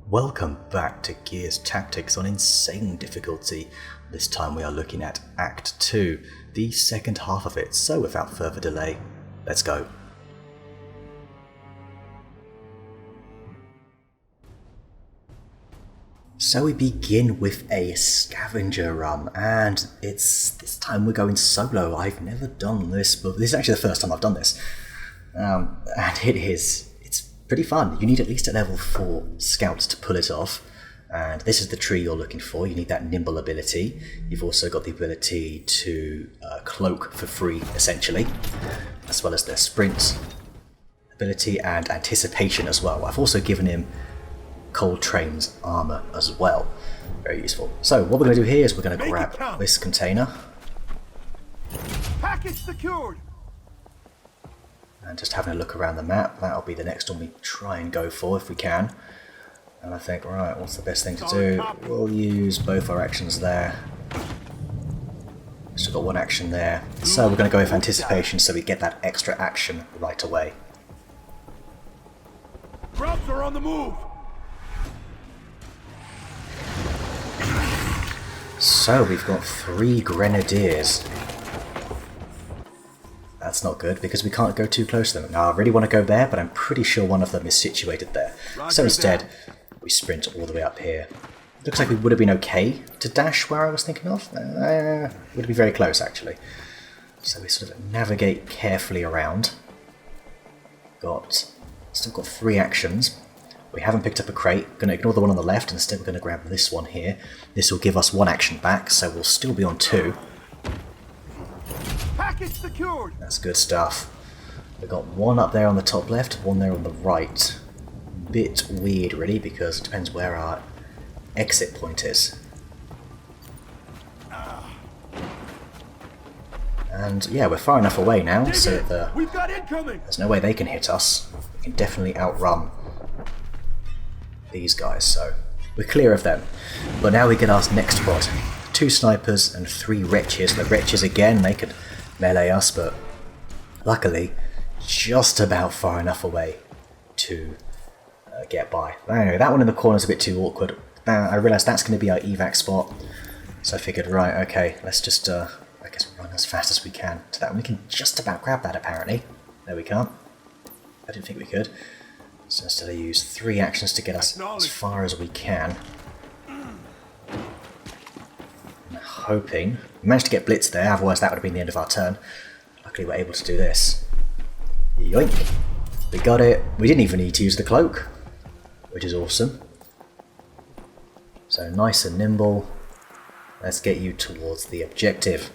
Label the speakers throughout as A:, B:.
A: Welcome back to Gears Tactics on insane difficulty. This time we are looking at Act 2, the second half of it, so without further delay, let's go. So we begin with a scavenger run, and this time we're going solo. I've never done this, but this is actually the first time I've done this. And it's pretty fun. You need at least a level 4 scout to pull it off, and this is the tree you're looking for. You need that nimble ability. You've also got the ability to cloak for free, essentially, as well as the sprint ability and anticipation as well. I've also given him Coltrane's armor as well. Very useful. So what we're going to do here is we're going to grab this container.
B: Package secured.
A: And just having a look around the map, that'll be the next one we try and go for if we can. And I think, right, what's the best thing to do? We'll use both our actions there. Still got one action there. So we're going to go with anticipation so we get that extra action right away.
B: Grubs are on the move.
A: So we've got 3 grenadiers. That's not good because we can't go too close to them. Now I really want to go there, but I'm pretty sure one of them is situated there. So instead, we sprint all the way up here. Looks like we would have been okay to dash where I was thinking of. Would be very close actually. So we sort of navigate carefully around. Still got 3 actions. We haven't picked up a crate. Going to ignore the one on the left. Instead, we're going to grab this one here. This will give us 1 action back, so we'll still be on 2.
B: Package secured.
A: That's good stuff. We've got 1 up there on the top left, 1 there on the right. Bit weird, really, because it depends where our exit point is. And yeah, we're far enough away now, so that
B: We've got incoming.
A: there's no way they can hit us. We can definitely outrun these guys, so we're clear of them. But now we get our next squad. 2 snipers and 3 wretches. The wretches again, they could melee us, but luckily just about far enough away to get by. Anyway, that one in the corner is a bit too awkward. Now I realised that's going to be our evac spot, so I figured, right, okay, let's just I guess run as fast as we can to that one. We can just about grab that apparently. No, we can't. I didn't think we could. So instead I use 3 actions to get us as far as we can. I'm hoping we managed to get blitz there, otherwise that would have been the end of our turn. Luckily we're able to do this. Yoink! We got it. We didn't even need to use the cloak, which is awesome. So nice and nimble. Let's get you towards the objective.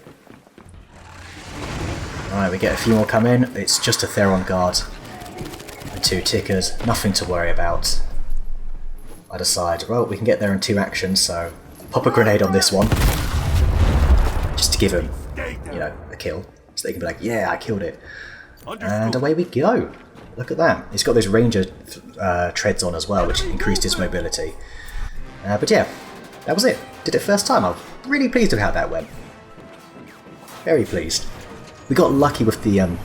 A: Alright, we get a few more come in. It's just a Theron guard. 2 tickers, nothing to worry about. I decide, well, we can get there in 2 actions, so pop a grenade on this one. Just to give him, you know, a kill. So they can be like, yeah, I killed it. And away we go. Look at that. He's got those ranger treads on as well, which increased his mobility. But yeah, that was it. Did it first time. I'm really pleased with how that went. Very pleased. We got lucky with the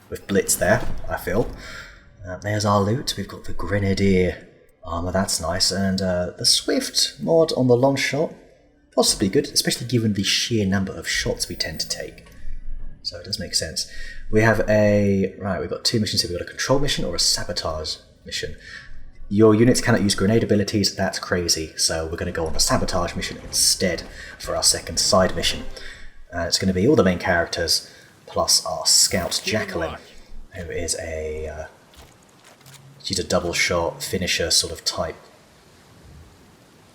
A: with Blitz there, I feel. There's our loot. We've got the Grenadier armor, that's nice, and the Swift mod on the long shot, possibly good, especially given the sheer number of shots we tend to take. So it does make sense. We have we've got 2 missions here. We've got a control mission or a sabotage mission. Your units cannot use grenade abilities, that's crazy, so we're going to go on the sabotage mission instead for our second side mission. It's going to be all the main characters, plus our scout Jacqueline, who is she's a double shot finisher sort of type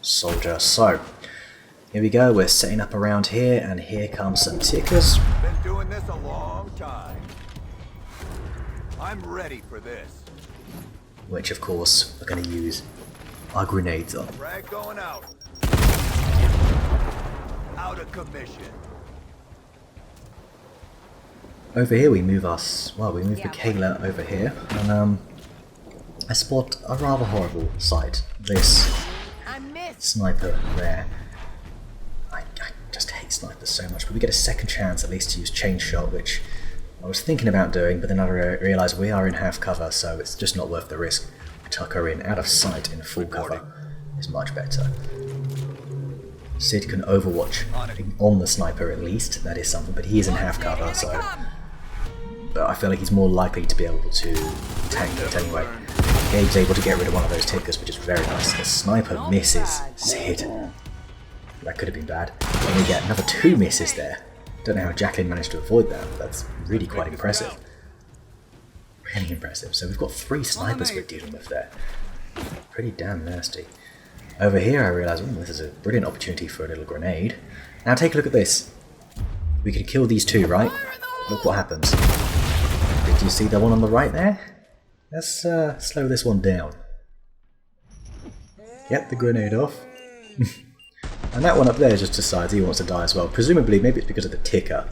A: soldier. So here we go, we're setting up around here, and here comes some tickers.
B: Been doing this a long time. I'm ready for this.
A: Which of course we're going to use our grenades on.
B: Frag going out. Out of commission.
A: Over here we move the Kayla over here, and I spot a rather horrible sight. This sniper there. I just hate snipers so much, but we get a second chance at least to use chain shot, which I was thinking about doing, but then I realised we are in half cover, so it's just not worth the risk. Tuck her in, out of sight, in full cover. is much better. Sid can overwatch on the sniper at least, that is something, but he is in half cover, so... But I feel like he's more likely to be able to tank it anyway. Gabe's able to get rid of one of those tickers, which is very nice. The sniper misses Sid. That could have been bad. And we get another 2 misses there. Don't know how Jacqueline managed to avoid that, but that's really quite impressive. Really impressive. So we've got 3 snipers we're dealing with there. Pretty damn nasty. Over here I realise, this is a brilliant opportunity for a little grenade. Now take a look at this. We can kill these 2, right? Look what happens. Did you see the one on the right there? Let's slow this one down. Get the grenade off. And that one up there just decides he wants to die as well. Presumably, maybe it's because of the ticker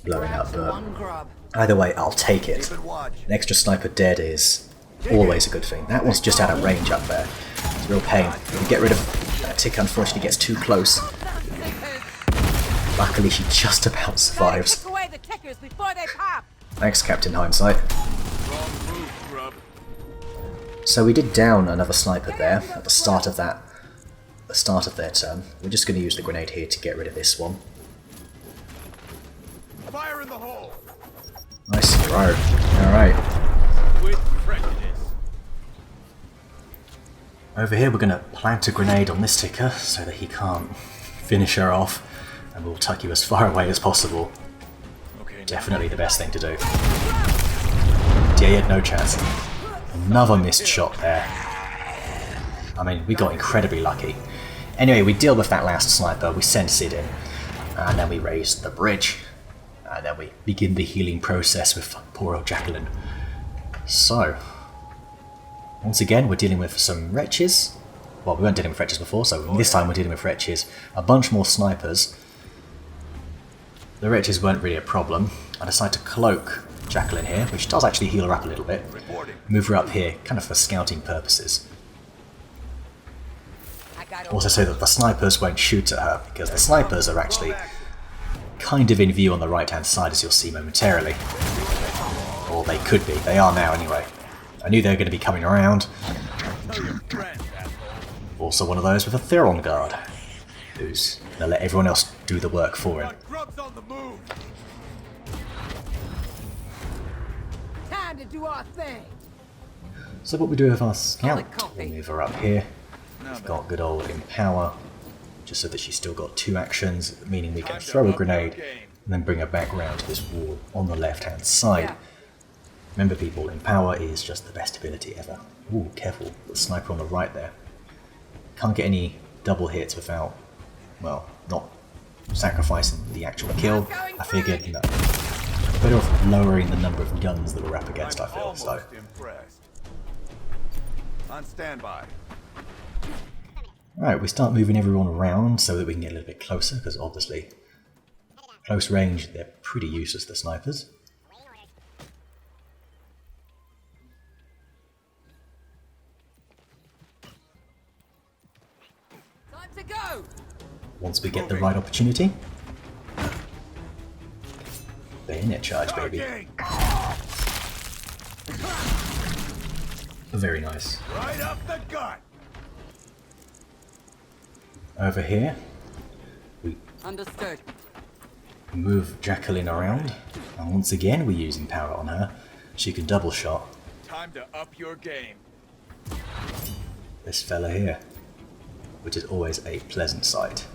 A: blowing up, but either way, I'll take it. An extra sniper dead is always a good thing. That one's just out of range up there. It's a real pain. If you get rid of that ticker, unfortunately gets too close. Luckily, she just about survives. Thanks, Captain Hindsight. So we did down another sniper there at the start of their turn. We're just going to use the grenade here to get rid of this one.
B: Fire in the hole.
A: Nice throw. Alright.
B: With prejudice.
A: Over here we're going to plant a grenade on this ticker so that he can't finish her off, and we'll tuck you as far away as possible.
B: Okay,
A: Definitely the best thing to do. Yeah, he had no chance. Another missed shot there. I mean, we got incredibly lucky. Anyway, we deal with that last sniper, we send Sid in, and then we raise the bridge, and then we begin the healing process with poor old Jacqueline. So, once again, we're dealing with some wretches. Well, we weren't dealing with wretches before, so this time we're dealing with wretches. A bunch more snipers. The wretches weren't really a problem. I decided to cloak Jacqueline here, which does actually heal her up a little bit. Move her up here, kind of for scouting purposes. Also so that the snipers won't shoot at her, because the snipers are actually kind of in view on the right hand side, as you'll see momentarily. Or they could be, they are now anyway. I knew they were going to be coming around. Also one of those with a Theron guard, who's going to let everyone else do the work for him.
C: Time to do our thing.
A: So what we do with our scout, we'll move her up here. We've got good old Empower, just so that she's still got 2 actions, meaning we can throw a grenade and then bring her back round to this wall on the left hand side. Remember people, Empower is just the best ability ever. Ooh, careful, the sniper on the right there. Can't get any double hits without, well, not sacrificing the actual kill. I figured, no. Better off lowering the number of guns that we're up against, I feel, so.
B: On standby.
A: Alright, we start moving everyone around so that we can get a little bit closer, because obviously, close range, they're pretty useless, the snipers.
C: Time to go.
A: Once we get the right opportunity. Bayonet charge, baby. Very nice.
B: Right up the gut.
A: Over here, we
C: Understood.
A: move Jacqueline around, and once again we're using power on her. She can double shot
B: Time to up your game.
A: this fella here, which is always a pleasant sight.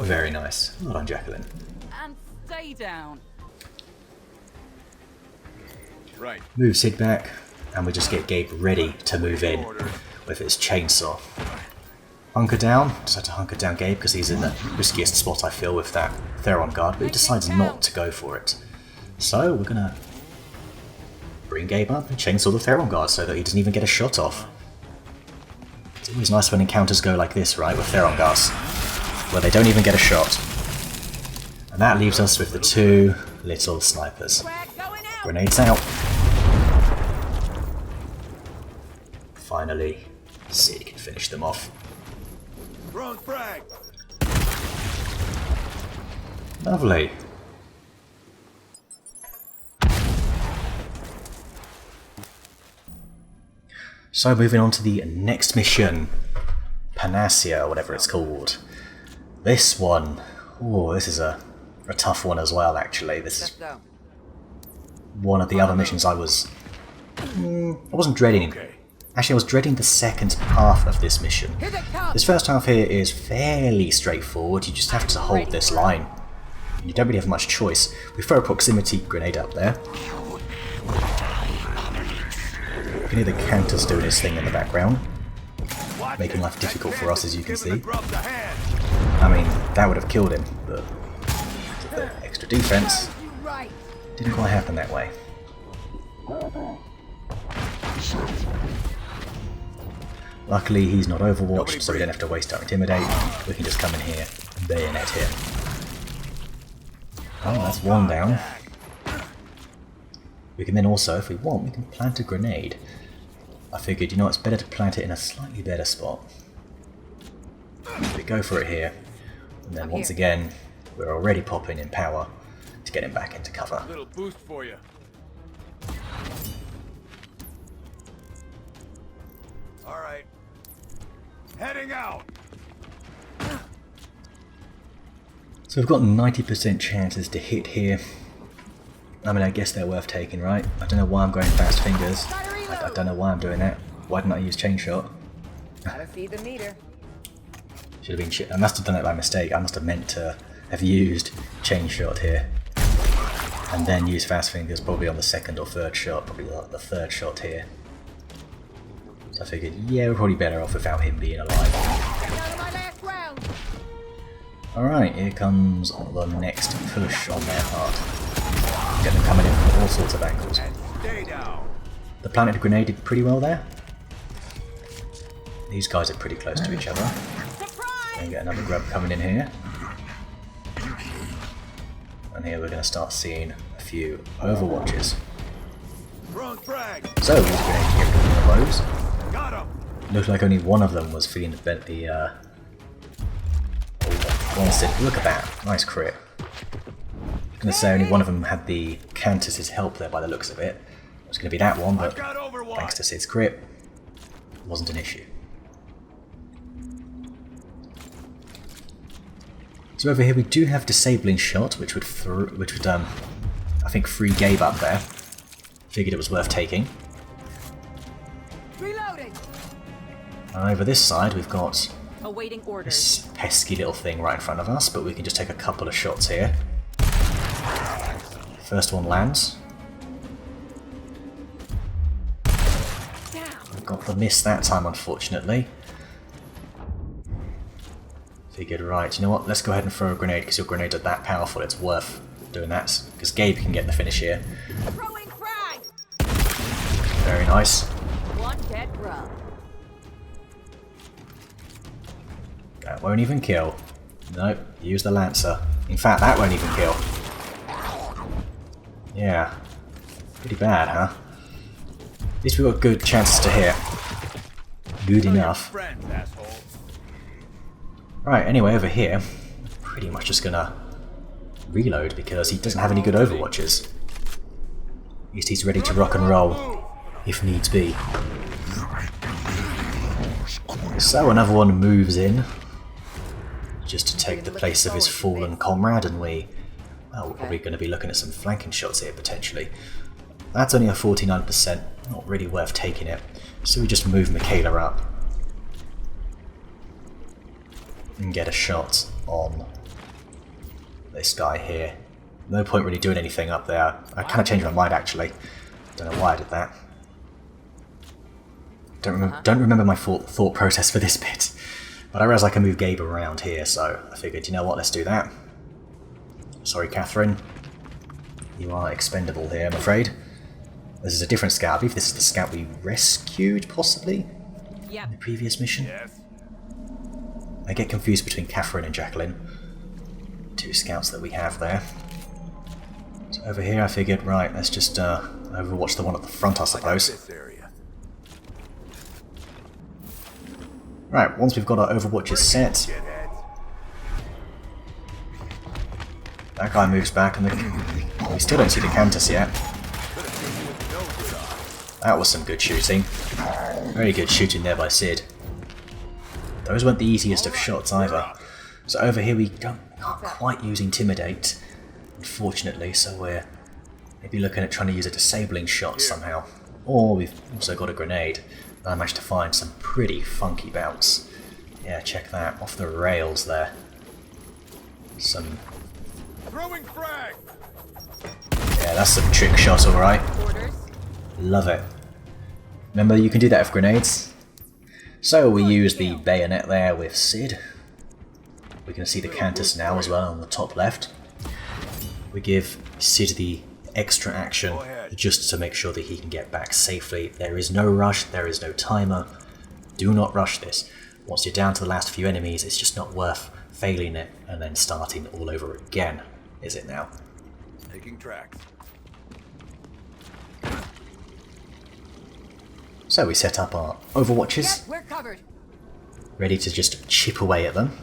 A: Very nice. Well done, Jacqueline.
C: And stay down.
B: Right.
A: Move Sid back, and we just get Gabe ready to move in with his chainsaw. Hunker down. Decide to hunker down Gabe because he's in the riskiest spot, I feel, with that Theron guard, but he decides not to go for it. So we're gonna bring Gabe up and chainsaw the Theron guard so that he doesn't even get a shot off. It's always nice when encounters go like this, right, with Theron guards, where they don't even get a shot. And that leaves us with the 2 little snipers. Grenades out. Finally, Sid can finish them off.
B: Throwing frag.
A: Lovely. So moving on to the next mission. Panacea, or whatever it's called. This one, oh, this is a tough one as well, actually. This
C: Let's
A: is
C: go.
A: one of the other missions I wasn't dreading. Actually, I was dreading the second half of this mission.
C: Here they come.
A: This first half here is fairly straightforward. You just have to hold this line. You don't really have much choice. We throw a proximity grenade up there. You can hear the Cantus doing his thing in the background, making life difficult for us, as you can see. I mean, that would have killed him, but extra defense
C: You right.
A: didn't quite happen that way. Luckily, he's not overwatched, so we don't have to waste our Intimidate. We can just come in here and bayonet him. Oh, that's one down. We can then also, if we want, we can plant a grenade. I figured, you know, it's better to plant it in a slightly better spot. We go for it here, and then once again, we're already popping in power to get him back into cover.
B: Little boost for you. All right. Heading out.
A: So we've got 90% chances to hit here. I mean, I guess they're worth taking, right? I don't know why I'm going fast fingers. I don't know why I'm doing that. Why didn't I use chain shot?
C: Gotta feed the meter.
A: Should have been shit. I must have done it by mistake. I must have meant to have used chain shot here. And then use fast fingers probably on the second or third shot. Probably the third shot here. So I figured, yeah, we're probably better off without him being alive.
C: Down to my last round.
A: Alright, here comes the next push on their part. Get them coming in from all sorts of angles.
B: Stay down.
A: The planted grenade did pretty well there. These guys are pretty close to each other.
C: Surprise!
A: And get another grub coming in here. And here we're going to start seeing a few overwatches.
B: Wrong frag.
A: So, these grenades get one of those.
B: Got him.
A: Looked like only one of them was feeling the one said, look at that, nice crit. I was going to say only one of them had the Cantus's help there by the looks of it. It was going to be that one, but
B: Got Overwatch.
A: thanks to Sid's crit, it wasn't an issue. So over here we do have disabling shot, which would I think free Gabe up there. Figured it was worth taking.
C: Reloading.
A: And over this side we've got
C: Awaiting orders.
A: this pesky little thing right in front of us, but we can just take a couple of shots here. First one lands.
C: Down.
A: Got the miss that time, unfortunately. Figured, right, you know what, let's go ahead and throw a grenade, because your grenades are that powerful, it's worth doing that. Because Gabe can get the finish here.
C: Throwing frag.
A: Very nice.
C: One dead grub.
A: That won't even kill. Nope, use the Lancer. In fact, that won't even kill. Yeah. Pretty bad, huh? At least we've got good chances to hit. Good enough.
B: Friends, asshole.
A: Right, anyway, over here, pretty much just gonna reload because he doesn't have any good overwatches. At least he's ready to rock and roll, if needs be. So another one moves in, just to take the place of his fallen comrade, and we're probably going to be looking at some flanking shots here, potentially. That's only a 49%, not really worth taking it, so we just move Michaela up. And get a shot on this guy here. No point really doing anything up there. I kind of changed my mind actually. Don't know why I did that. Don't remember my thought process for this bit. But I realised I can move Gabe around here, so I figured, you know what, let's do that. Sorry, Catherine. You are expendable here, I'm afraid. This is a different scout. I believe this is the scout we rescued, possibly?
C: Yep.
A: In the previous mission?
B: Yes.
A: I get confused between Catherine and Jacqueline. Two scouts that we have there. So over here I figured, right, let's just overwatch the one at the front, I suppose.
B: This area.
A: Right, once we've got our overwatches set,
B: Shitheads.
A: that guy moves back and we still don't see the Cantus yet. That was some good shooting. Very good shooting there by Cid. Those weren't the easiest of shots either. So over here we can't quite use Intimidate, unfortunately, so we're maybe looking at trying to use a disabling shot somehow. Or we've also got a grenade. And I managed to find some pretty funky bounce. Yeah, check that. Off the rails there. Some...
B: Throwing frag!
A: Yeah, that's some trick shot, alright.
C: Orders.
A: Love it. Remember, you can do that with grenades. So we use the bayonet there with Cid. We can see the Cantus now as well on the top left. We give Cid the extra action just to make sure that he can get back safely. There is no rush, there is no timer. Do not rush this. Once you're down to the last few enemies, it's just not worth failing it and then starting all over again, is it now?
B: Taking tracks.
A: So we set up our overwatches,
C: Yep, we're covered.
A: ready to just chip away at them.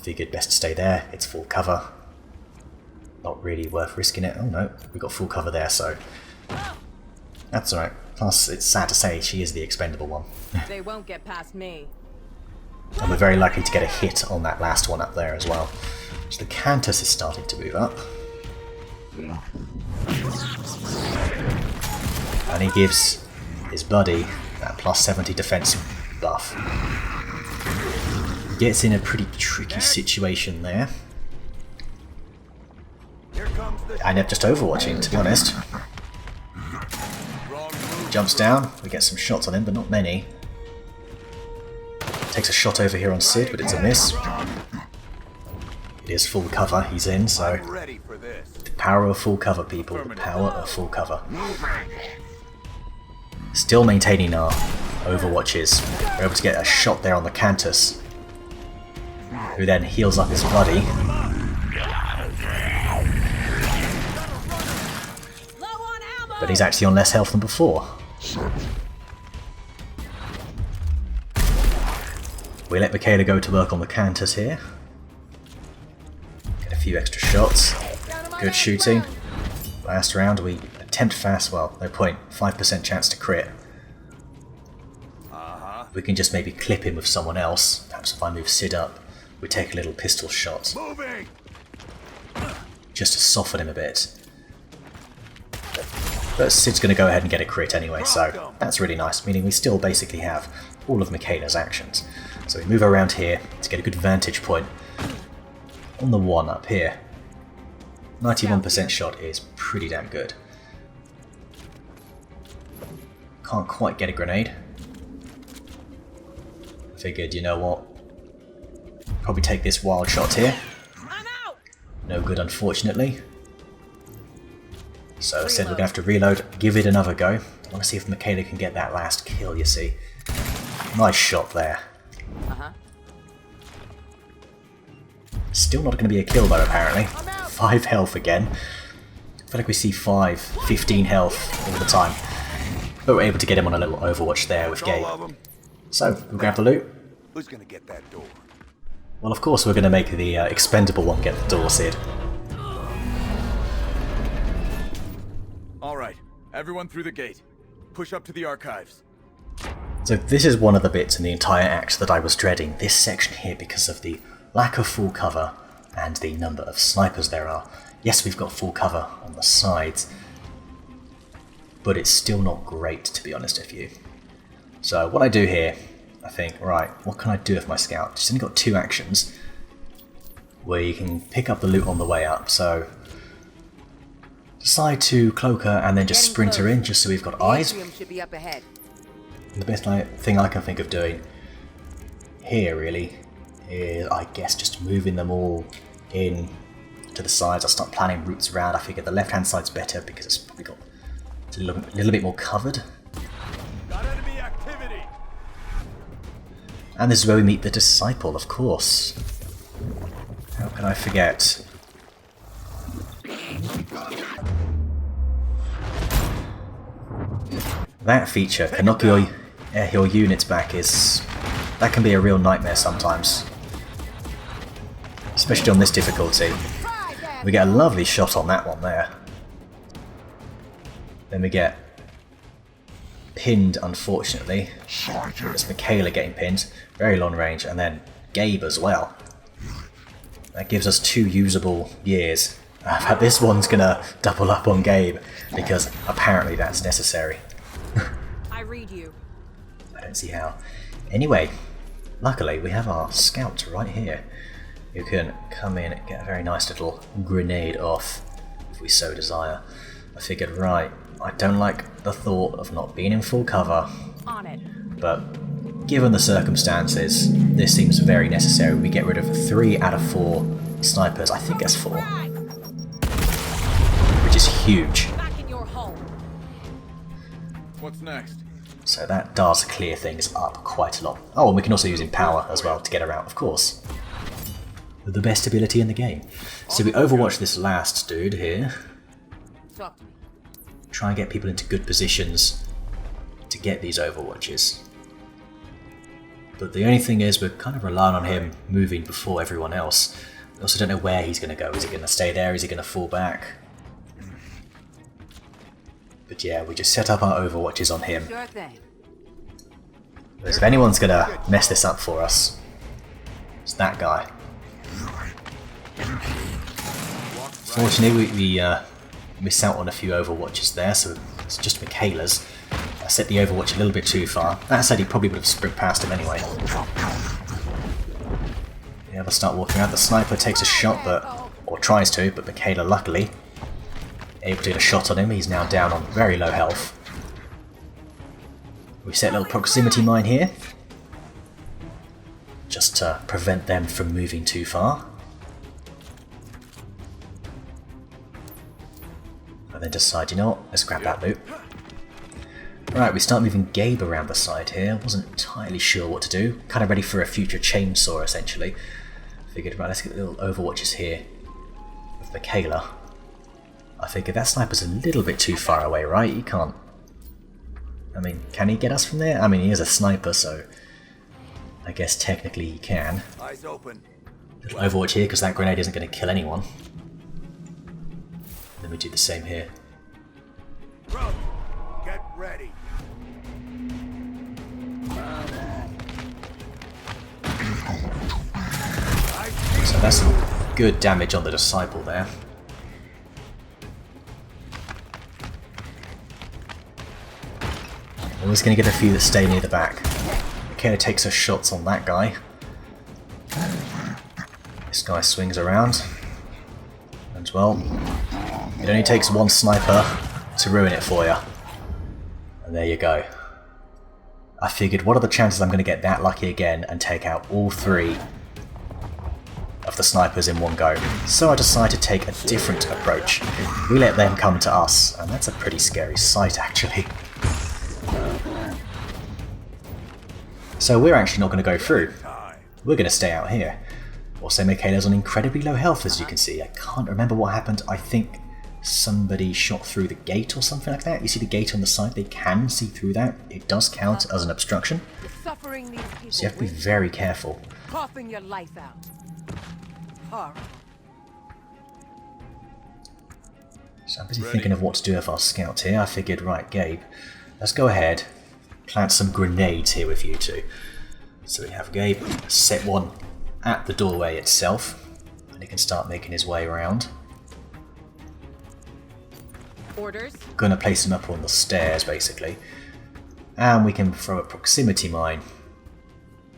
A: Figured best to stay there, it's full cover. Not really worth risking it. Oh no, we got full cover there, so that's alright. Plus, it's sad to say, she is the expendable one.
C: They won't get past me.
A: And we're very likely to get a hit on that last one up there as well. So the Cantus is starting to move up. And he gives his buddy that plus 70 defense buff. Gets in a pretty tricky situation there.
B: Here comes the
A: And just overwatching, to be honest.
B: wrong move.
A: Jumps down, we get some shots on him, but not many. Takes a shot over here on Cid, but it's a miss. It is full cover he's in, so
B: I'm ready for this.
A: the power of full cover, people. The power of full cover. Still maintaining our overwatches. We're able to get a shot there on the Cantus, who then heals up his buddy.
C: Low on ammo.
A: But he's actually on less health than before. We let Michaela go to work on the Cantus here. Get a few extra shots. Good shooting. Last round we attempt fast, well, no point, 5% chance to crit. We can just maybe clip him with someone else. Perhaps if I move Cid up, we take a little pistol shot,
B: Moving!
A: just to soften him a bit. But Cid's going to go ahead and get a crit anyway, so that's really nice, meaning we still basically have all of Michaela's actions. So we move around here to get a good vantage point on the one up here. 91% shot is pretty damn good. Can't quite get a grenade. Figured, you know what? Probably take this wild shot here.
C: I'm out.
A: No good, unfortunately. So I said we're going to have to reload, give it another go. I want to see if Michaela can get that last kill, you see. Nice shot there.
C: Uh-huh.
A: Still not going to be a kill though, apparently. 5 health again. I feel like we see 15 health all the time. But we're able to get him on a little overwatch there with Gabe.
B: All of them.
A: So, we'll grab the loot.
B: Who's gonna get that door?
A: Well, of course we're going to make the expendable one get the door, Cid.
B: All right, everyone through the gate. Push up to the archives.
A: So this is one of the bits in the entire act that I was dreading, this section here, because of the lack of full cover and the number of snipers there are. Yes, we've got full cover on the sides, but it's still not great, to be honest with you. So what I do here, I think, right, what can I do with my scout? Just only got 2 actions where you can pick up the loot on the way up, so decide to cloak her and then just
C: Getting
A: sprint her
C: close.
A: in just so we've got eyes.
C: Atrium should be up ahead.
A: The best thing I can think of doing here, really, is, I guess, just moving them all in to the sides. I'll start planning routes around. I figure the left-hand side's better because it's probably got a little bit more covered.
B: Got enemy activity.
A: And this is where we meet the Disciple, of course. How can I forget? That feature, can knock your units back, that can be a real nightmare sometimes. Especially on this difficulty. We get a lovely shot on that one there. Then we get pinned, unfortunately. It's Michaela getting pinned, very long range, and then Gabe as well. That gives us 2 usable years. This one's gonna double up on Gabe, because apparently that's necessary.
C: I read you.
A: I don't see how. Anyway, luckily we have our scout right here, who can come in and get a very nice little grenade off, if we so desire. I figured, right, I don't like the thought of not being in full cover,
C: On it.
A: but given the circumstances, this seems very necessary. We get rid of 3 out of 4 snipers. I think that's 4,
C: Frag!
A: which is huge.
C: Back in your home.
D: What's next?
A: So that does clear things up quite a lot. Oh, and we can also use Empower as well to get her out, of course. With the best ability in the game. So we overwatch this last dude here.
C: Talk to me.
A: Try and get people into good positions to get these overwatches. But the only thing is, we're kind of relying on him moving before everyone else. We also don't know where he's going to go. Is he going to stay there? Is he going to fall back? But yeah, we just set up our overwatches on him.
C: Sure thing.
A: Because if anyone's going to mess this up for us, it's that guy. Fortunately, we miss out on a few overwatches there, so it's just Michaela's. I set the overwatch a little bit too far. That said, he probably would have sprint past him anyway. Yeah, we'll start walking around. The sniper takes a shot, or tries to, but Michaela, luckily, able to get a shot on him. He's now down on very low health. We set a little proximity mine here, just to prevent them from moving too far. And then decide, you know what, let's grab that loot. Right, we start moving Gabe around the side here. Wasn't entirely sure what to do. Kind of ready for a future chainsaw, essentially. Figured, right, let's get the little overwatches here with Michaela. I figured that sniper's a little bit too far away, right? He can't... I mean, can he get us from there? I mean, he is a sniper, so... I guess technically he can.
B: Eyes open.
A: Little overwatch here, because that grenade isn't going to kill anyone. Then we do the same here.
B: Grub, get ready.
A: So that's some good damage on the Disciple there. Always going to get a few that stay near the back. Michaela takes her shots on that guy. This guy swings around. And well, it only takes one sniper to ruin it for you. And there you go. I figured, what are the chances I'm going to get that lucky again and take out all 3 of the snipers in one go? So I decided to take a different approach. We let them come to us, and that's a pretty scary sight, actually. So we're actually not going to go through. We're going to stay out here. Also, Michaela's on incredibly low health, as you can see. I can't remember what happened. I think somebody shot through the gate or something like that. You see the gate on the side? They can see through that. It does count as an obstruction.
C: You're suffering these people.
A: So you have to be very careful.
C: Coughing your life out. Horror.
A: So I'm busy thinking of what to do with our scout here. I figured, right, Gabe, let's go ahead, plant some grenades here with you two. So we have Gabe set one at the doorway itself, and he can start making his way around.
C: Orders.
A: Gonna place him up on the stairs, basically. And we can throw a proximity mine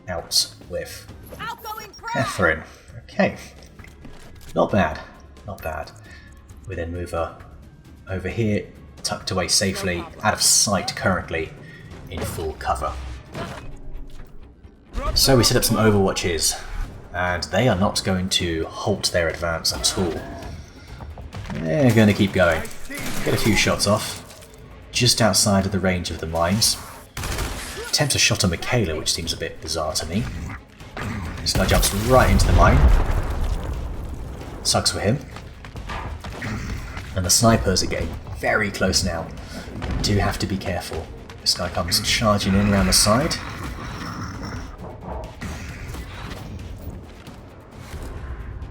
A: out with
C: Outgoing prey.
A: Catherine. Okay. Not bad. Not bad. We then move her over here, tucked away safely, out of sight currently, in full cover. So we set up some overwatches, and they are not going to halt their advance at all. They're going to keep going. Get a few shots off, just outside of the range of the mines. Attempts a shot on Michaela, which seems a bit bizarre to me. This guy jumps right into the mine. Sucks for him. And the snipers are getting very close now. Do have to be careful. This guy comes charging in around the side.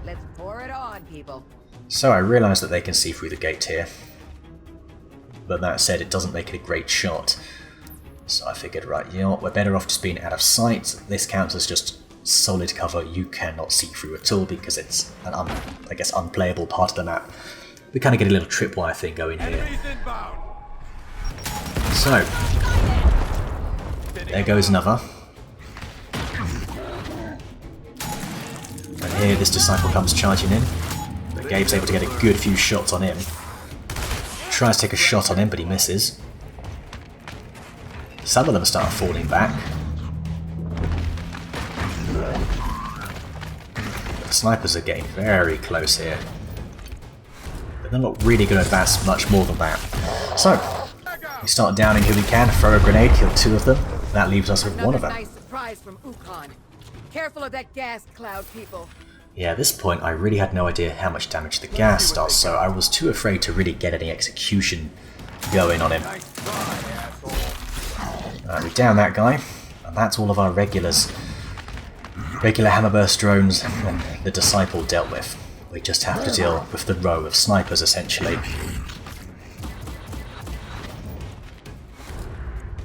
C: Let's pour it on, people.
A: So I realise that they can see through the gate here. But that said, it doesn't make it a great shot. So I figured, right, you know what, we're better off just being out of sight. This counts as just solid cover you cannot see through at all because it's an, I guess, unplayable part of the map. We kind of get a little tripwire thing going here.
B: Enemies inbound.
A: So, there goes another. And here this Disciple comes charging in. But Gabe's able to get a good few shots on him. Tries to take a shot on him, but he misses. Some of them start falling back. The snipers are getting very close here. But they're not really going to advance much more than that. So, we start downing who we can, throw a grenade, kill 2 of them. That leaves us with one of them.
C: Nice surprise from Ukon. Careful of that gas cloud, people.
A: Yeah, at this point I really had no idea how much damage the gas does, so I was too afraid to really get any execution going on him.
B: Nice try, asshole.
A: Alright, we down that guy, and that's all of our regulars. Regular Hammerburst drones and the Disciple dealt with. We just have to deal with the row of snipers, essentially.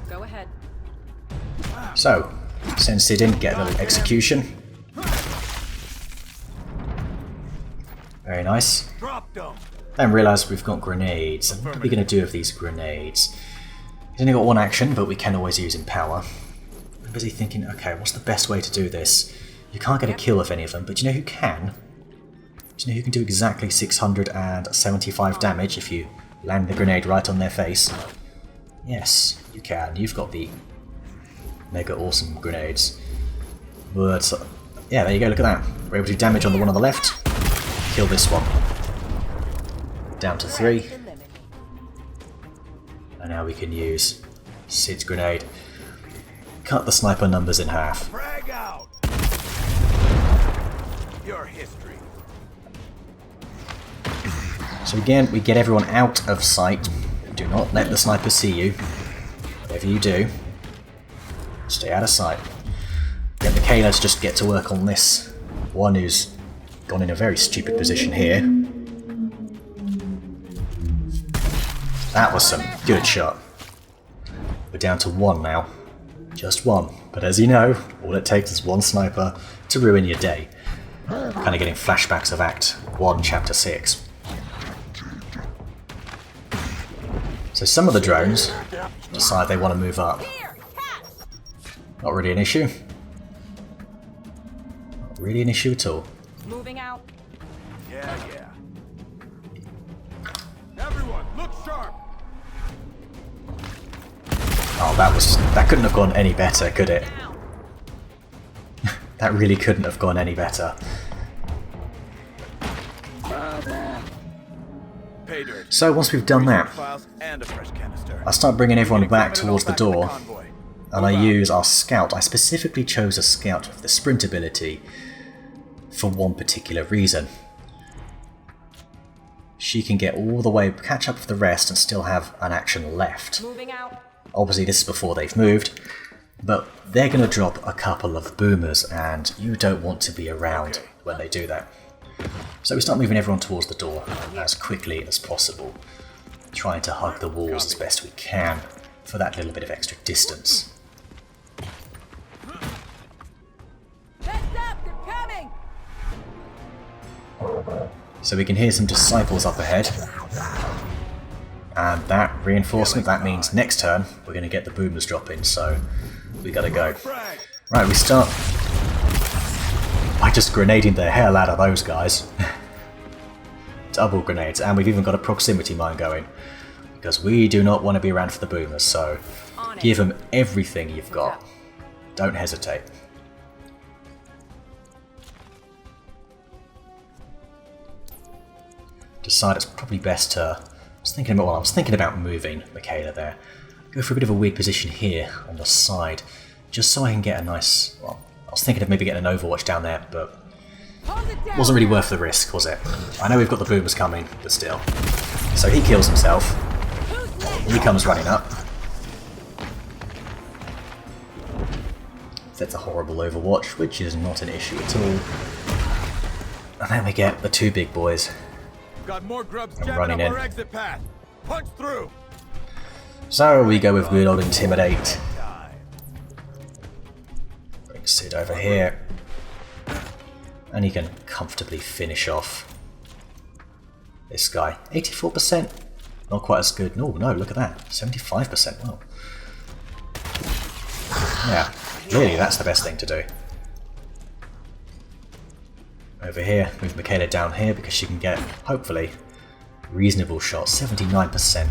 C: Go ahead.
A: So, send Sid in, get a little execution. Very nice.
B: Drop them.
A: Then realise we've got grenades. And what are we going to do with these grenades? He's only got one action, but we can always use Empower. I'm busy thinking, okay, what's the best way to do this? You can't get a kill with any of them, but do you know who can? Do you know who can do exactly 675 damage if you land the grenade right on their face? Yes, you can. You've got the mega awesome grenades. But, yeah, there you go, look at that. We're able to do damage on the one on the left. Kill this one. Down to 3. And now we can use Sid's grenade. Cut the sniper numbers in half.
B: Frag out. Your history.
A: So again, we get everyone out of sight. Do not let the sniper see you. Whatever you do, stay out of sight. Get Michaela to just get to work on this one who's gone in a very stupid position here. That was some good shot. We're down to 1 now. Just 1. But as you know, all it takes is one sniper to ruin your day. Kind of getting flashbacks of Act 1, Chapter 6. So some of the drones decide they want to move up. Not really an issue. Not really an issue at all.
C: Moving out.
B: Yeah. Everyone, look sharp.
A: Oh, that couldn't have gone any better, could it? That really couldn't have gone any better.
B: Pay dirt.
A: So once we've done that,
B: Files and a fresh canister.
A: I start bringing everyone back towards the door,
B: Convoy.
A: and I use our scout. I specifically chose a scout with the sprint ability for one particular reason. She can get all the way, catch up with the rest, and still have an action left.
C: Moving out.
A: Obviously this is before they've moved, but they're going to drop a couple of boomers, and you don't want to be around when they do that. So we start moving everyone towards the door as quickly as possible, trying to hug the walls as best we can for that little bit of extra distance.
C: Heads up, they're coming.
A: So we can hear some Disciples up ahead. And that reinforcement, that means next turn we're going to get the boomers dropping, so we gotta go.
B: Frag.
A: Right, we start by just grenading the hell out of those guys. Double grenades, and we've even got a proximity mine going. Because we do not want to be around for the boomers, so give them everything you've got. Don't hesitate. Decide it's probably best to... I was thinking about moving Michaela there. Go for a bit of a weird position here on the side, just so I can get a nice... Well, I was thinking of maybe getting an Overwatch down there, but
C: Hold it down.
A: wasn't really worth the risk, was it? I know we've got the boomers coming, but still. So he kills himself.
C: Who's next?
A: He comes running up. That's a horrible Overwatch, which is not an issue at all. And then we get the 2 big boys
B: Got more grubs
A: I'm
B: jamming
A: running
B: up
A: in.
B: our exit path. Punch through.
A: So we go with good old Intimidate. Bring Sid over here. And he can comfortably finish off this guy. 84%. Not quite as good. No, look at that. 75%. Well. Yeah, clearly that's the best thing to do. Over here, move Michaela down here because she can get, hopefully, reasonable shots. 79%.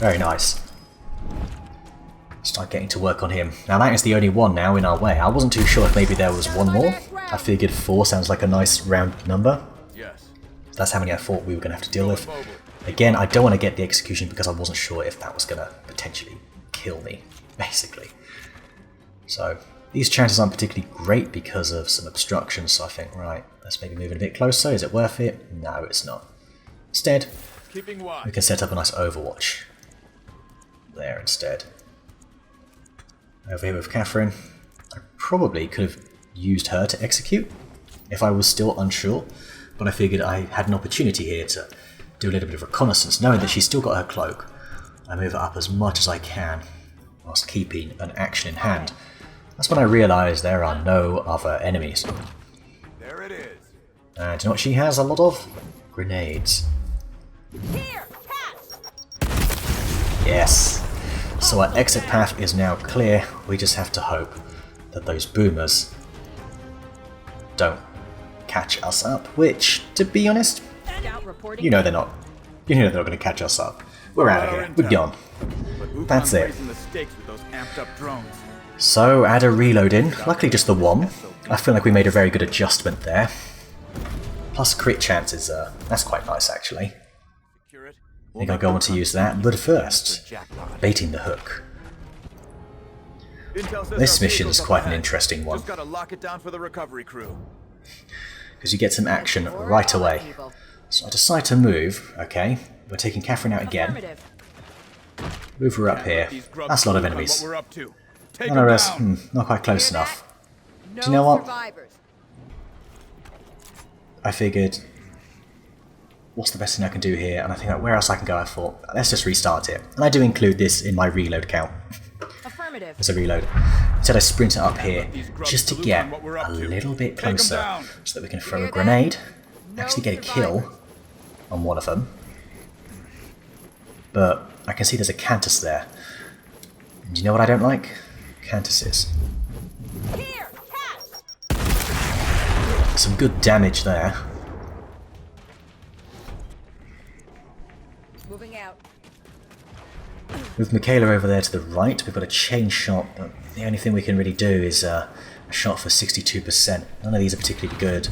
A: Very nice. Start getting to work on him. Now that is the only one now in our way. I wasn't too sure if maybe there was one more. I figured 4 sounds like a nice round number.
B: Yes.
A: That's how many I thought we were going to have to deal with. Again, I don't want to get the execution because I wasn't sure if that was going to potentially kill me, basically. So, these chances aren't particularly great because of some obstructions, so I think, right, let's maybe move in a bit closer. Is it worth it? No, it's not. Instead,
B: Keeping watch.
A: we can set up a nice overwatch there instead. Over here with Catherine, I probably could have used her to execute if I was still unsure, but I figured I had an opportunity here to do a little bit of reconnaissance, knowing that she's still got her cloak. I move it up as much as I can, whilst keeping an action in hand. That's when I realise there are no other enemies.
B: There it is.
A: And you know what she has a lot of? Grenades.
C: Here, catch!
A: Yes. So our exit path is now clear. We just have to hope that those boomers don't catch us up. Which, to be honest,
C: Scout reporting.
A: you know they're not. You know they're not going to catch us up. We're out of here. We're gone.
B: But
A: That's it.
B: raising the stakes with those amped up drones.
A: So add a reload in. Luckily just the one. I feel like we made a very good adjustment there. Plus crit chances, that's quite nice actually.
B: Secure it.
A: I think I'll go on to use that, but first, baiting the hook.
B: Intel says
A: This
B: our
A: mission is
B: vehicle's up
A: quite an
B: ahead.
A: interesting one,
B: Just gotta lock it down for the recovery crew.
A: because you get some action right away. So I decide to move, okay, we're taking Catherine out again,
C: Affirmative.
A: move her up here,
B: These grubs
A: that's a lot of
B: look on
A: enemies.
B: What we're up to. Take
A: None of
B: 'em
A: us,
B: down.
A: not quite close
C: Hear
A: enough.
C: No
A: Do you know what?
C: survivors.
A: I figured, what's the best thing I can do here? And I think, where else I can go? I thought, let's just restart it. And I do include this in my reload count
C: Affirmative.
A: as a reload. Instead I sprint it up here, just to get a little bit
B: Take 'em
A: closer,
B: down.
A: so that we can throw
C: Hear
A: a
C: that?
A: grenade,
C: No
A: actually get a kill
C: survivors.
A: on one of them. But I can see there's a Cantus there. And you know what I don't like? Cantuses.
C: Here, catch!
A: Some good damage there.
C: Moving out.
A: With Michaela over there to the right, we've got a chain shot, but the only thing we can really do is a shot for 62%. None of these are particularly good.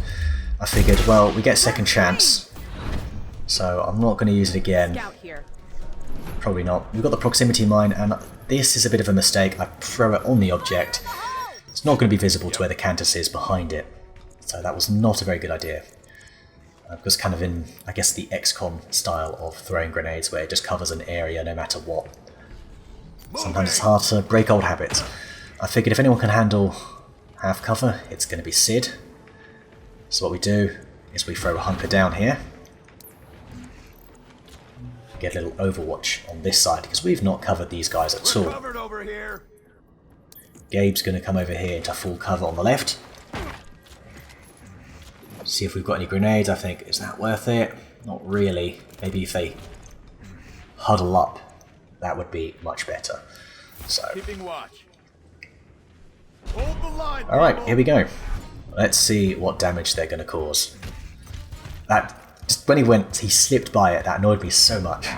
A: I figured, well, we get second chance, so I'm not going to use it again.
C: Scout here.
A: Probably not. We've got the proximity mine, and this is a bit of a mistake. I throw it on the object. It's not going to be visible to where the Cantus is behind it. So that was not a very good idea. It was kind of in, I guess, the XCOM style of throwing grenades, where it just covers an area no matter what. Sometimes it's hard to break old habits. I figured if anyone can handle half cover, it's going to be Sid. So what we do is we throw a hunker down here. Get a little overwatch on this side, because we've not covered these guys at all.
B: Covered over here.
A: Gabe's going to come over here into full cover on the left. See if we've got any grenades. I think, is that worth it? Not really. Maybe if they huddle up, that would be much better. So,
B: Keeping watch. Hold the line.
A: alright,
B: people.
A: here we go. Let's see what damage they're going to cause. That, just when he slipped by it, that annoyed me so much.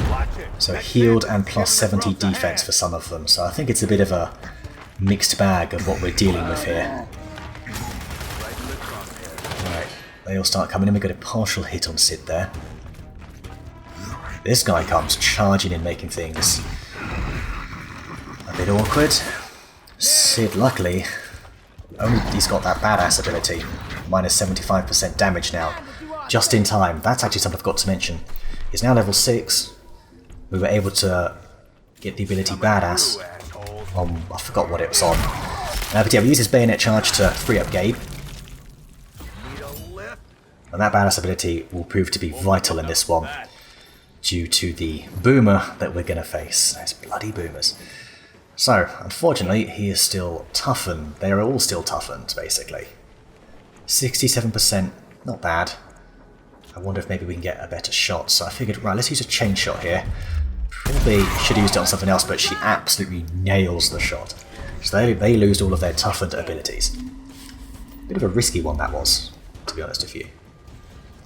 B: Watch it.
A: So
B: That
A: healed
B: Cantus
A: and
B: is
A: plus
B: giving the
A: 70
B: grubs a
A: defense
B: hand.
A: for some of them, so I think it's a bit of a mixed bag of what we're dealing with here.
B: Right in the crosshair.
A: Alright, they all start coming in. We got a partial hit on Sid there. This guy comes charging in, making things a bit awkward. Sid, luckily, he's got that badass ability. Minus 75% damage now. Just in time. That's actually something I forgot to mention. He's now level 6. We were able to get the ability badass
B: You assholes.
A: on, I forgot what it was on. But yeah, we use his bayonet charge to free up Gabe.
B: Need a lift?
A: And that badass ability will prove to be vital in this one, due to the boomer that we're going to face. Those bloody boomers. So, unfortunately, he is still toughened. They are all still toughened, basically. 67%, not bad. I wonder if maybe we can get a better shot. So I figured, right, let's use a chain shot here. Probably should have used it on something else, but she absolutely nails the shot. So they lose all of their toughened abilities. Bit of a risky one that was, to be honest with you.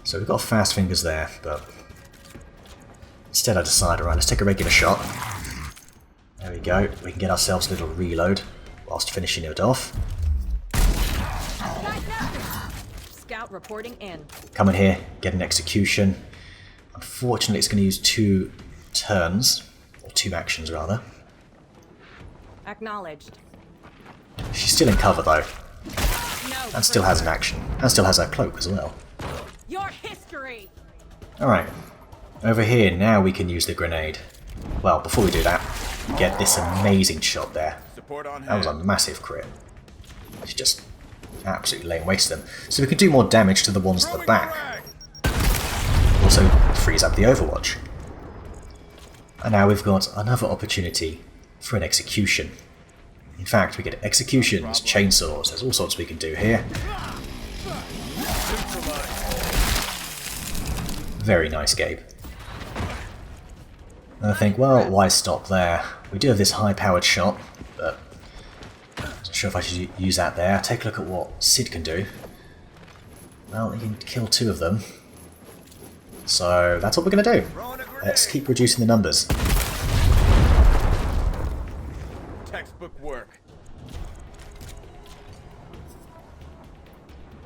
A: So we've got fast fingers there, but instead I decided, right, let's take a regular shot. There we go. We can get ourselves a little reload whilst finishing it off.
C: Scout reporting in.
A: Come in here, get an execution. Unfortunately, it's going to use 2 turns, or 2 actions rather.
C: Acknowledged.
A: She's still in cover though,
C: No.
A: and still has an action, and still has her cloak as well.
C: Your history.
A: Alright, over here now we can use the grenade. Well, before we do that, get this amazing shot there.
D: Support on
A: That was a
D: hand.
A: massive crit. It's just absolutely laying waste to them. So we can do more damage to the ones at the back. Also frees up the Overwatch. And now we've got another opportunity for an execution. In fact, we get executions, chainsaws, there's all sorts we can do here. Very nice, Gabe. And I think, well, why stop there? We do have this high-powered shot, but I'm not sure if I should use that there. Take a look at what Sid can do. Well, he can kill 2 of them. So that's what we're going to do. Let's keep reducing the numbers.
D: Textbook work.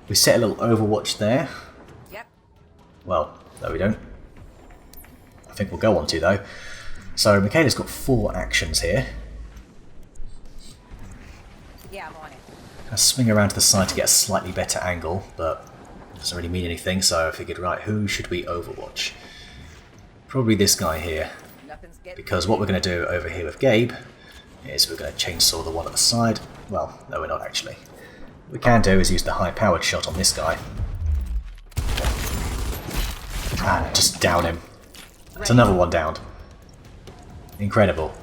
A: We set a little Overwatch there.
C: Yep.
A: Well, no we don't. I think we'll go on to though. So Michaela's got 4 actions here.
C: Yeah, I'm on it.
A: I swing around to the side to get a slightly better angle, but it doesn't really mean anything, so I figured, right, who should we Overwatch? Probably this guy here,
C: Nothing's getting.
A: because what we're going to do over here with Gabe is we're going to chainsaw the one at the side. Well, no we're not actually. What we can do is use the high-powered shot on this guy. And just down him. It's another one downed. Incredible.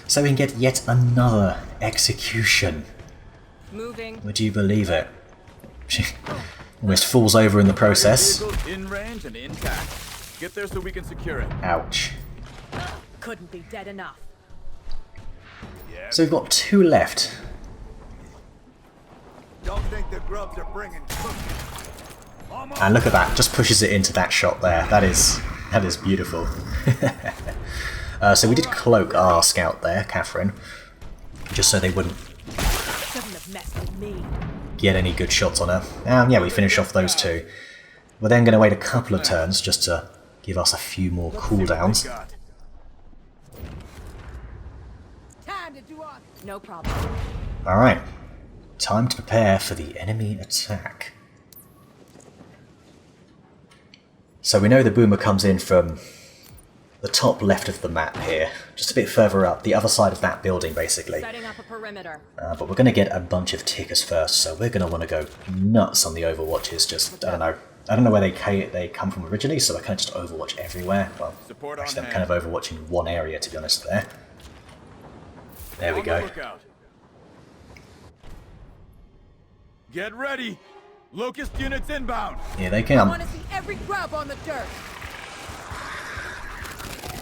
A: So we can get yet another execution.
C: Moving.
A: Would you believe it? She almost falls over in the process.
D: Vehicles in range and intact. Get there so we can secure it.
A: Ouch.
C: Couldn't be dead enough.
B: Yeah.
A: So we've got 2 left.
B: Don't think the grubs are bringing cookies. Almost.
A: And look at that, just pushes it into that shot there. That is beautiful. So we did cloak our scout there, Catherine, just so they wouldn't
C: Shouldn't have messed with me.
A: get any good shots on her. And yeah, we finish off those 2. We're then going to wait a couple of turns just to give us a few more cooldowns.
D: Got.
C: Time to do on. No problem.
A: Alright, time to prepare for the enemy attack. So we know the boomer comes in from the top left of the map here, just a bit further up, the other side of that building basically.
C: Setting up a perimeter.
A: But we're going to get a bunch of tickers first, so we're going to want to go nuts on the Overwatches. Just, I don't know where they come from originally, so I kind of just Overwatch everywhere. Well,
D: Support on
A: actually I'm
D: hand.
A: kind of Overwatching one area, to be honest, there. There we
D: On the
A: go.
D: lookout. Get ready. Locust units inbound.
A: Here they
C: I
A: come.
C: want to see every grub on the dirt.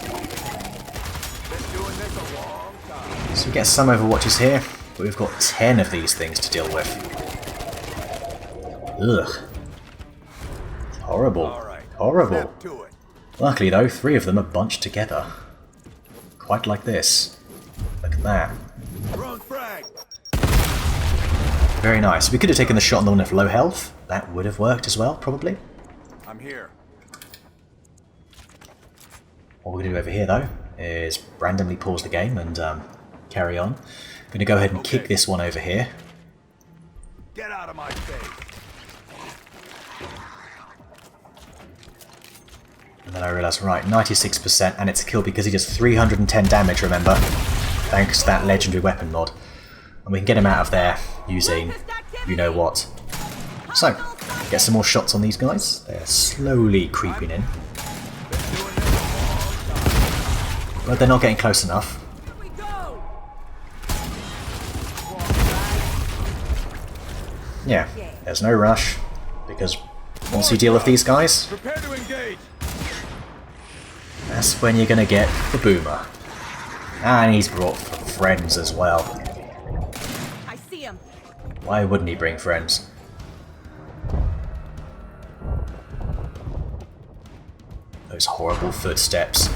B: Been doing this a long time.
A: So we get some Overwatches here, but we've got 10 of these things to deal with. Ugh. It's horrible.
B: All right.
A: Horrible.
B: Step to it.
A: Luckily though, 3 of them are bunched together. Quite like this. Look at that.
B: Drone frag.
A: Very nice. We could have taken the shot on the one with low health. That would have worked as well, probably.
B: I'm here.
A: What we're going to do over here though is randomly pause the game and carry on. I'm going to go ahead and kick
B: Okay.
A: this one over here.
B: Get out of my face.
A: And then I realise, right, 96%, and it's a kill because he does 310 damage, remember? Thanks to that legendary weapon mod. And we can get him out of there using you-know-what. So, get some more shots on these guys. They're slowly creeping in. But they're not getting close enough.
C: Here we go.
A: Yeah, there's no rush, because once you deal with these guys,
D: Prepare to engage.
A: that's when you're gonna get the boomer. And he's brought friends as well.
C: I see him.
A: Why wouldn't he bring friends? Those horrible footsteps.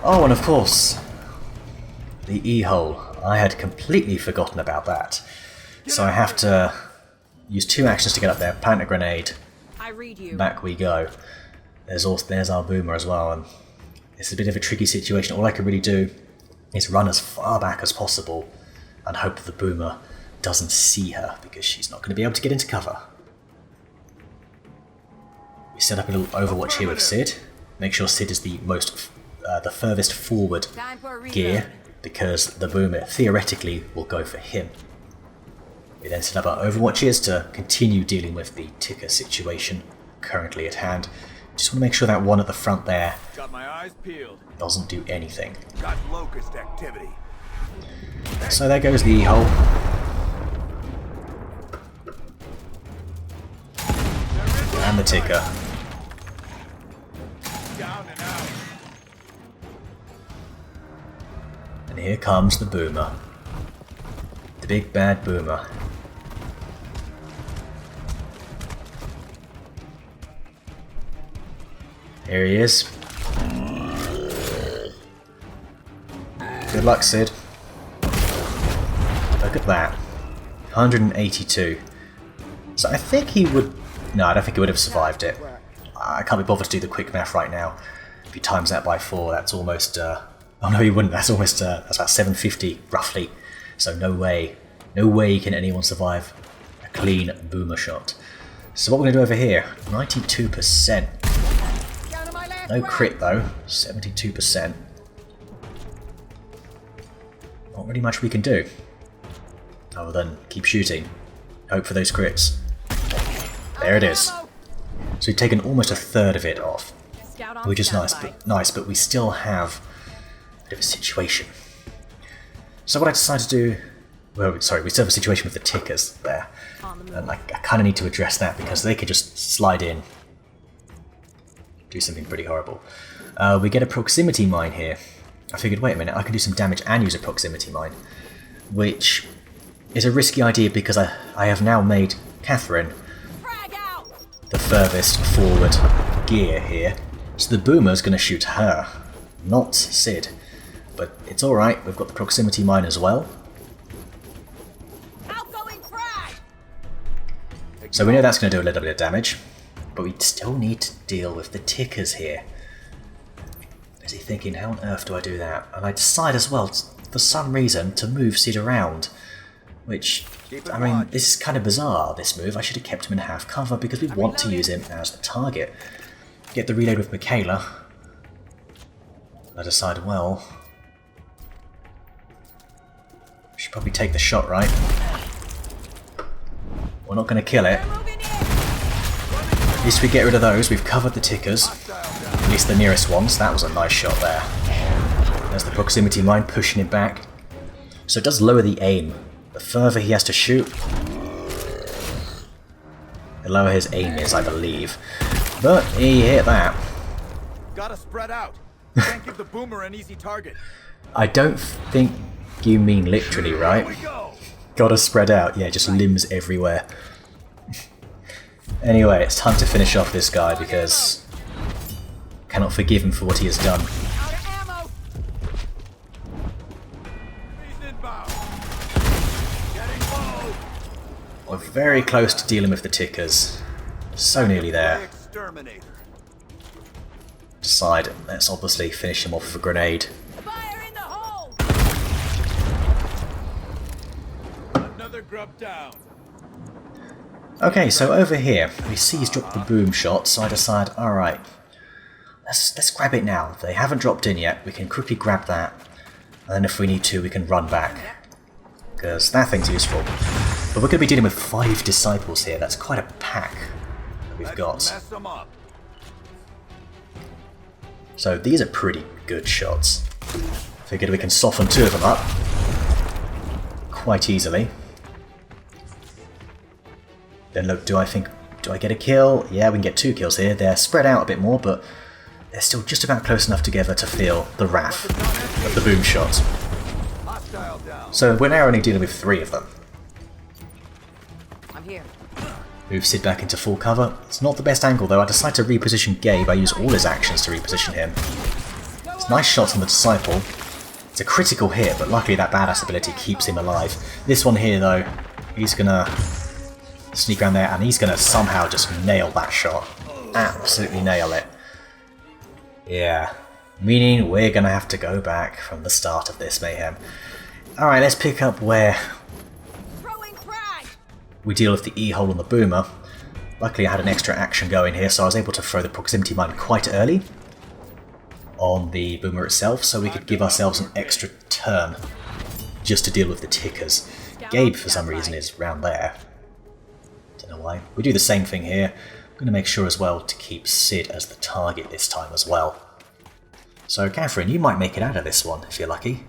A: Oh, and of course, the E-hole. I had completely forgotten about that. So I have to use 2 actions to get up there. Plant a grenade.
C: I read you.
A: Back we go. There's our boomer as well, and it's a bit of a tricky situation. All I can really do is run as far back as possible and hope the boomer doesn't see her, because she's not going to be able to get into cover. We set up a little Overwatch here with Sid. Make sure Sid is the furthest forward
C: Time for a reload.
A: gear, because the boomer theoretically will go for him. We then set up our Overwatches to continue dealing with the ticker situation currently at hand. Just want to make sure that one at the front there
D: Got my eyes peeled.
A: doesn't do anything.
B: Got locust activity.
A: So there goes the E-hole. And the ticker.
D: Down and out.
A: And here comes the boomer. The big bad boomer. Here he is. Good luck, Sid. Look at that. 182. So I think he would... No, I don't think he would have survived it. I can't be bothered to do the quick math right now. If you times that by 4, that's almost... Oh no, he wouldn't. That's almost... that's about 750, roughly. So no way. No way can anyone survive a clean boomer shot. So what we're going to do over here... 92%.
C: Down to my last
A: No
C: round.
A: crit though. 72%. Not really much we can do. Other than keep shooting. Hope for those crits. There it is.
C: Ammo.
A: So we've taken almost a third of it off,
C: Scout on
A: which is
C: standby.
A: but we still have a bit of a situation. So what I decided to do, well, sorry, we still have a situation with the tickers there,
C: On the move.
A: and I kind of need to address that because they could just slide in, do something pretty horrible. We get a proximity mine here. I figured, wait a minute, I can do some damage and use a proximity mine, which is a risky idea because I have now made Catherine
C: Frag out.
A: the furthest forward gear here. So the boomer's going to shoot her, not Sid. But it's alright, we've got the proximity mine as well.
C: Outgoing frag.
A: So we know that's going to do a little bit of damage. But we still need to deal with the tickers here. Is he thinking, how on earth do I do that? And I decide as well, for some reason, to move Sid around. Which, I mean, this is kind of bizarre, this move. I should have kept him in half cover because we want to use him as the target. Get the reload with Michaela. I decide, well, we should probably take the shot, right? We're not going to kill it.
C: They're moving in.
A: At least we get rid of those. We've covered the tickers. At least the nearest ones. That was a nice shot there. There's the proximity mine pushing him back. So it does lower the aim. The further he has to shoot, the lower his aim is, I believe. But he hit that.
D: Gotta spread out. Can't give the boomer an easy target.
A: I don't think you mean literally, right?
B: We go.
A: Gotta spread out. Yeah, just limbs everywhere. Anyway, it's time to finish off this guy because cannot forgive him for what he has done.
C: Out of ammo.
B: He's inbound. Getting low.
A: We're very close to dealing with the tickers. So nearly there.
B: Exterminator.
A: Decide, let's obviously finish him off with a grenade.
C: Fire in the hole.
D: Another grub down.
A: Okay, so over here, we see he's dropped the boom shot, so I decide, alright, let's grab it now. If they haven't dropped in yet, we can quickly grab that, and then if we need to, we can run back. because that thing's useful. But we're going to be dealing with 5 disciples here. That's quite a pack that we've got.
B: Mess them up.
A: So these are pretty good shots. Figured we can soften 2 of them up quite easily. Then look, do I get a kill? Yeah, we can get 2 kills here. They're spread out a bit more, but they're still just about close enough together to feel the wrath of the boom shots.
B: Hostile down.
A: So we're now only dealing with 3 of them.
C: I'm here.
A: Move Sid back into full cover. It's not the best angle though. I decide to reposition Gabe. I use all his actions to reposition him. It's nice shots on the Disciple. It's a critical hit, but luckily that badass ability keeps him alive. This one here though, he's gonna sneak around there and he's gonna somehow just nail that shot. Absolutely nail it. Yeah. Meaning we're gonna have to go back from the start of this mayhem. Alright, let's pick up where we deal with the E-hole on the boomer. Luckily I had an extra action going here, so I was able to throw the proximity mine quite early on the boomer itself, so we could give ourselves an extra turn just to deal with the tickers. Gabe, for some reason, is round there. Don't know why. We do the same thing here. I'm going to make sure as well to keep Sid as the target this time as well. So, Catherine, you might make it out of this one if you're lucky.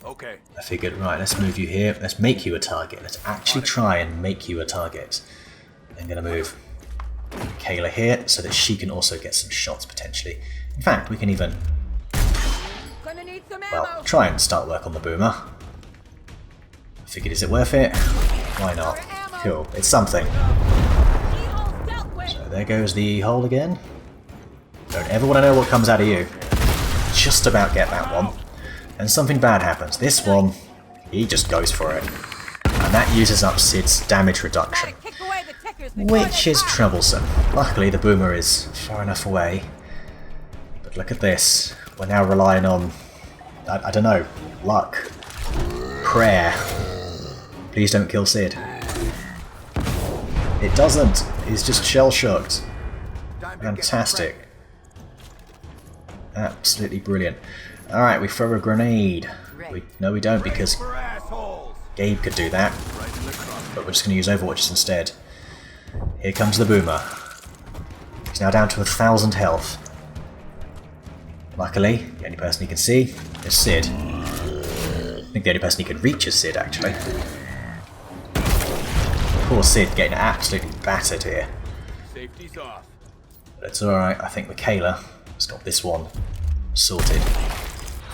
B: Okay.
A: I figured, right, let's move you here. Let's make you a target. Let's actually try and make you a target. I'm going to move Kayla here so that she can also get some shots potentially. In fact, we can even,
C: Gonna need some
A: well,
C: ammo.
A: try and start work on the boomer. I figured, is it worth it? Why not? Cool, it's something.
C: E-hole's dealt with.
A: So there goes the hole again. Don't ever want to know what comes out of you. Just about get that one. And something bad happens. This one, he just goes for it. And that uses up Sid's damage reduction,
C: Gotta kick away the tickers before
A: which
C: they
A: is
C: pop.
A: troublesome. Luckily the boomer is far enough away. But look at this. We're now relying on, I don't know, luck. Prayer. Please don't kill Sid. It doesn't. He's just shell-shocked.
B: Time to get
A: Fantastic. Absolutely brilliant. Alright, we throw a grenade. No, we don't, because
B: for assholes.
A: Gabe could do that.
B: Right in the crop.
A: But we're just going to use Overwatch instead. Here comes the boomer. He's now down to 1,000 health. Luckily, the only person he can see is Sid. I think the only person he can reach is Sid, actually. Poor Sid getting absolutely battered here.
D: Safety's off.
A: But it's alright, I think Michaela has got this one sorted.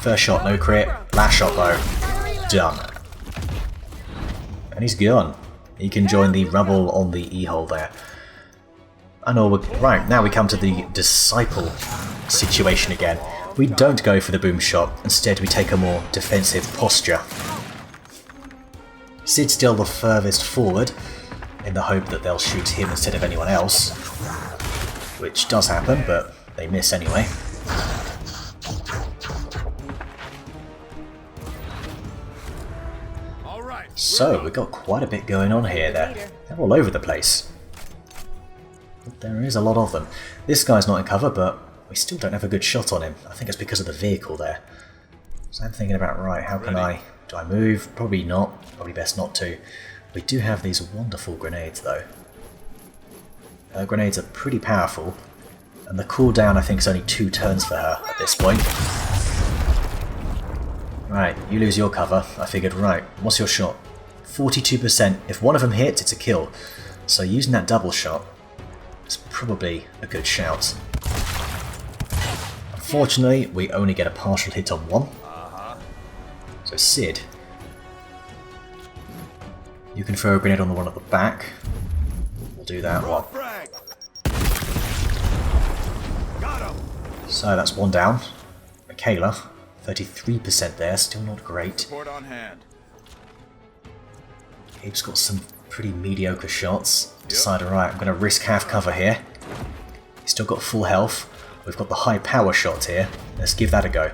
A: First shot, no crit. Last shot, though. Done. And he's gone. He can join the rubble on the E-hole there. I know, right, now we come to the Disciple situation again. We don't go for the boom shot, instead we take a more defensive posture. Sid's still the furthest forward, in the hope that they'll shoot him instead of anyone else. Which does happen, but they miss anyway.
B: All right.
A: So, we've got quite a bit going on here. They're all over the place. But there is a lot of them. This guy's not in cover, but we still don't have a good shot on him. I think it's because of the vehicle there. So I'm thinking about, right, how can do I move? Probably not. Probably best not to. We do have these wonderful grenades, though. Grenades are pretty powerful. And the cooldown, I think, is only 2 turns for her at this point. Right, you lose your cover. I figured, right, what's your shot? 42%. If one of them hits, it's a kill. So using that double shot is probably a good shout. Unfortunately, we only get a partial hit on one. So Sid, you can throw a grenade on the one at the back. We'll do that one.
B: Frag. Got him.
A: So that's one down. Michaela, 33% there, still not great.
D: Support on hand.
A: Gabe's got some pretty mediocre shots. Decided, right, I'm going to risk half cover here. He's still got full health. We've got the high power shot here. Let's give that a go.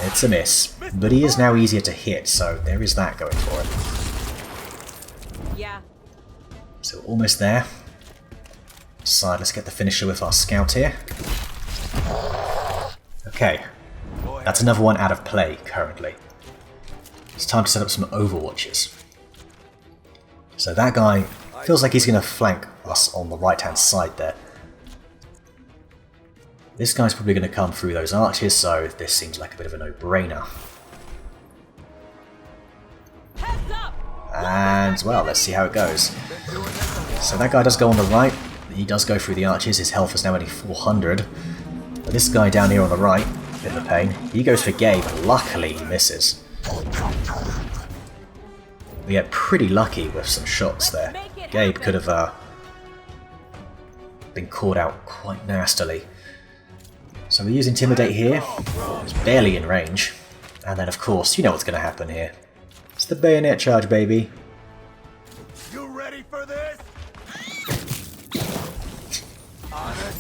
A: It's a miss. But he is now easier to hit, so there is that going for him.
C: Yeah.
A: So almost there. Decide, let's get the finisher with our scout here. Okay. That's another one out of play currently. It's time to set up some overwatches. So that guy feels like he's going to flank us on the right-hand side there. This guy's probably going to come through those arches, so this seems like a bit of a no-brainer. And, well, let's see how it goes. So that guy does go on the right. He does go through the arches. His health is now only 400. But this guy down here on the right, a bit of a pain. He goes for Gabe. Luckily, he misses. We get pretty lucky with some shots there. Gabe could have been caught out quite nastily. So we use Intimidate here. It's barely in range. And then, of course, you know what's going to happen here. It's the bayonet charge, baby.
B: You ready for this?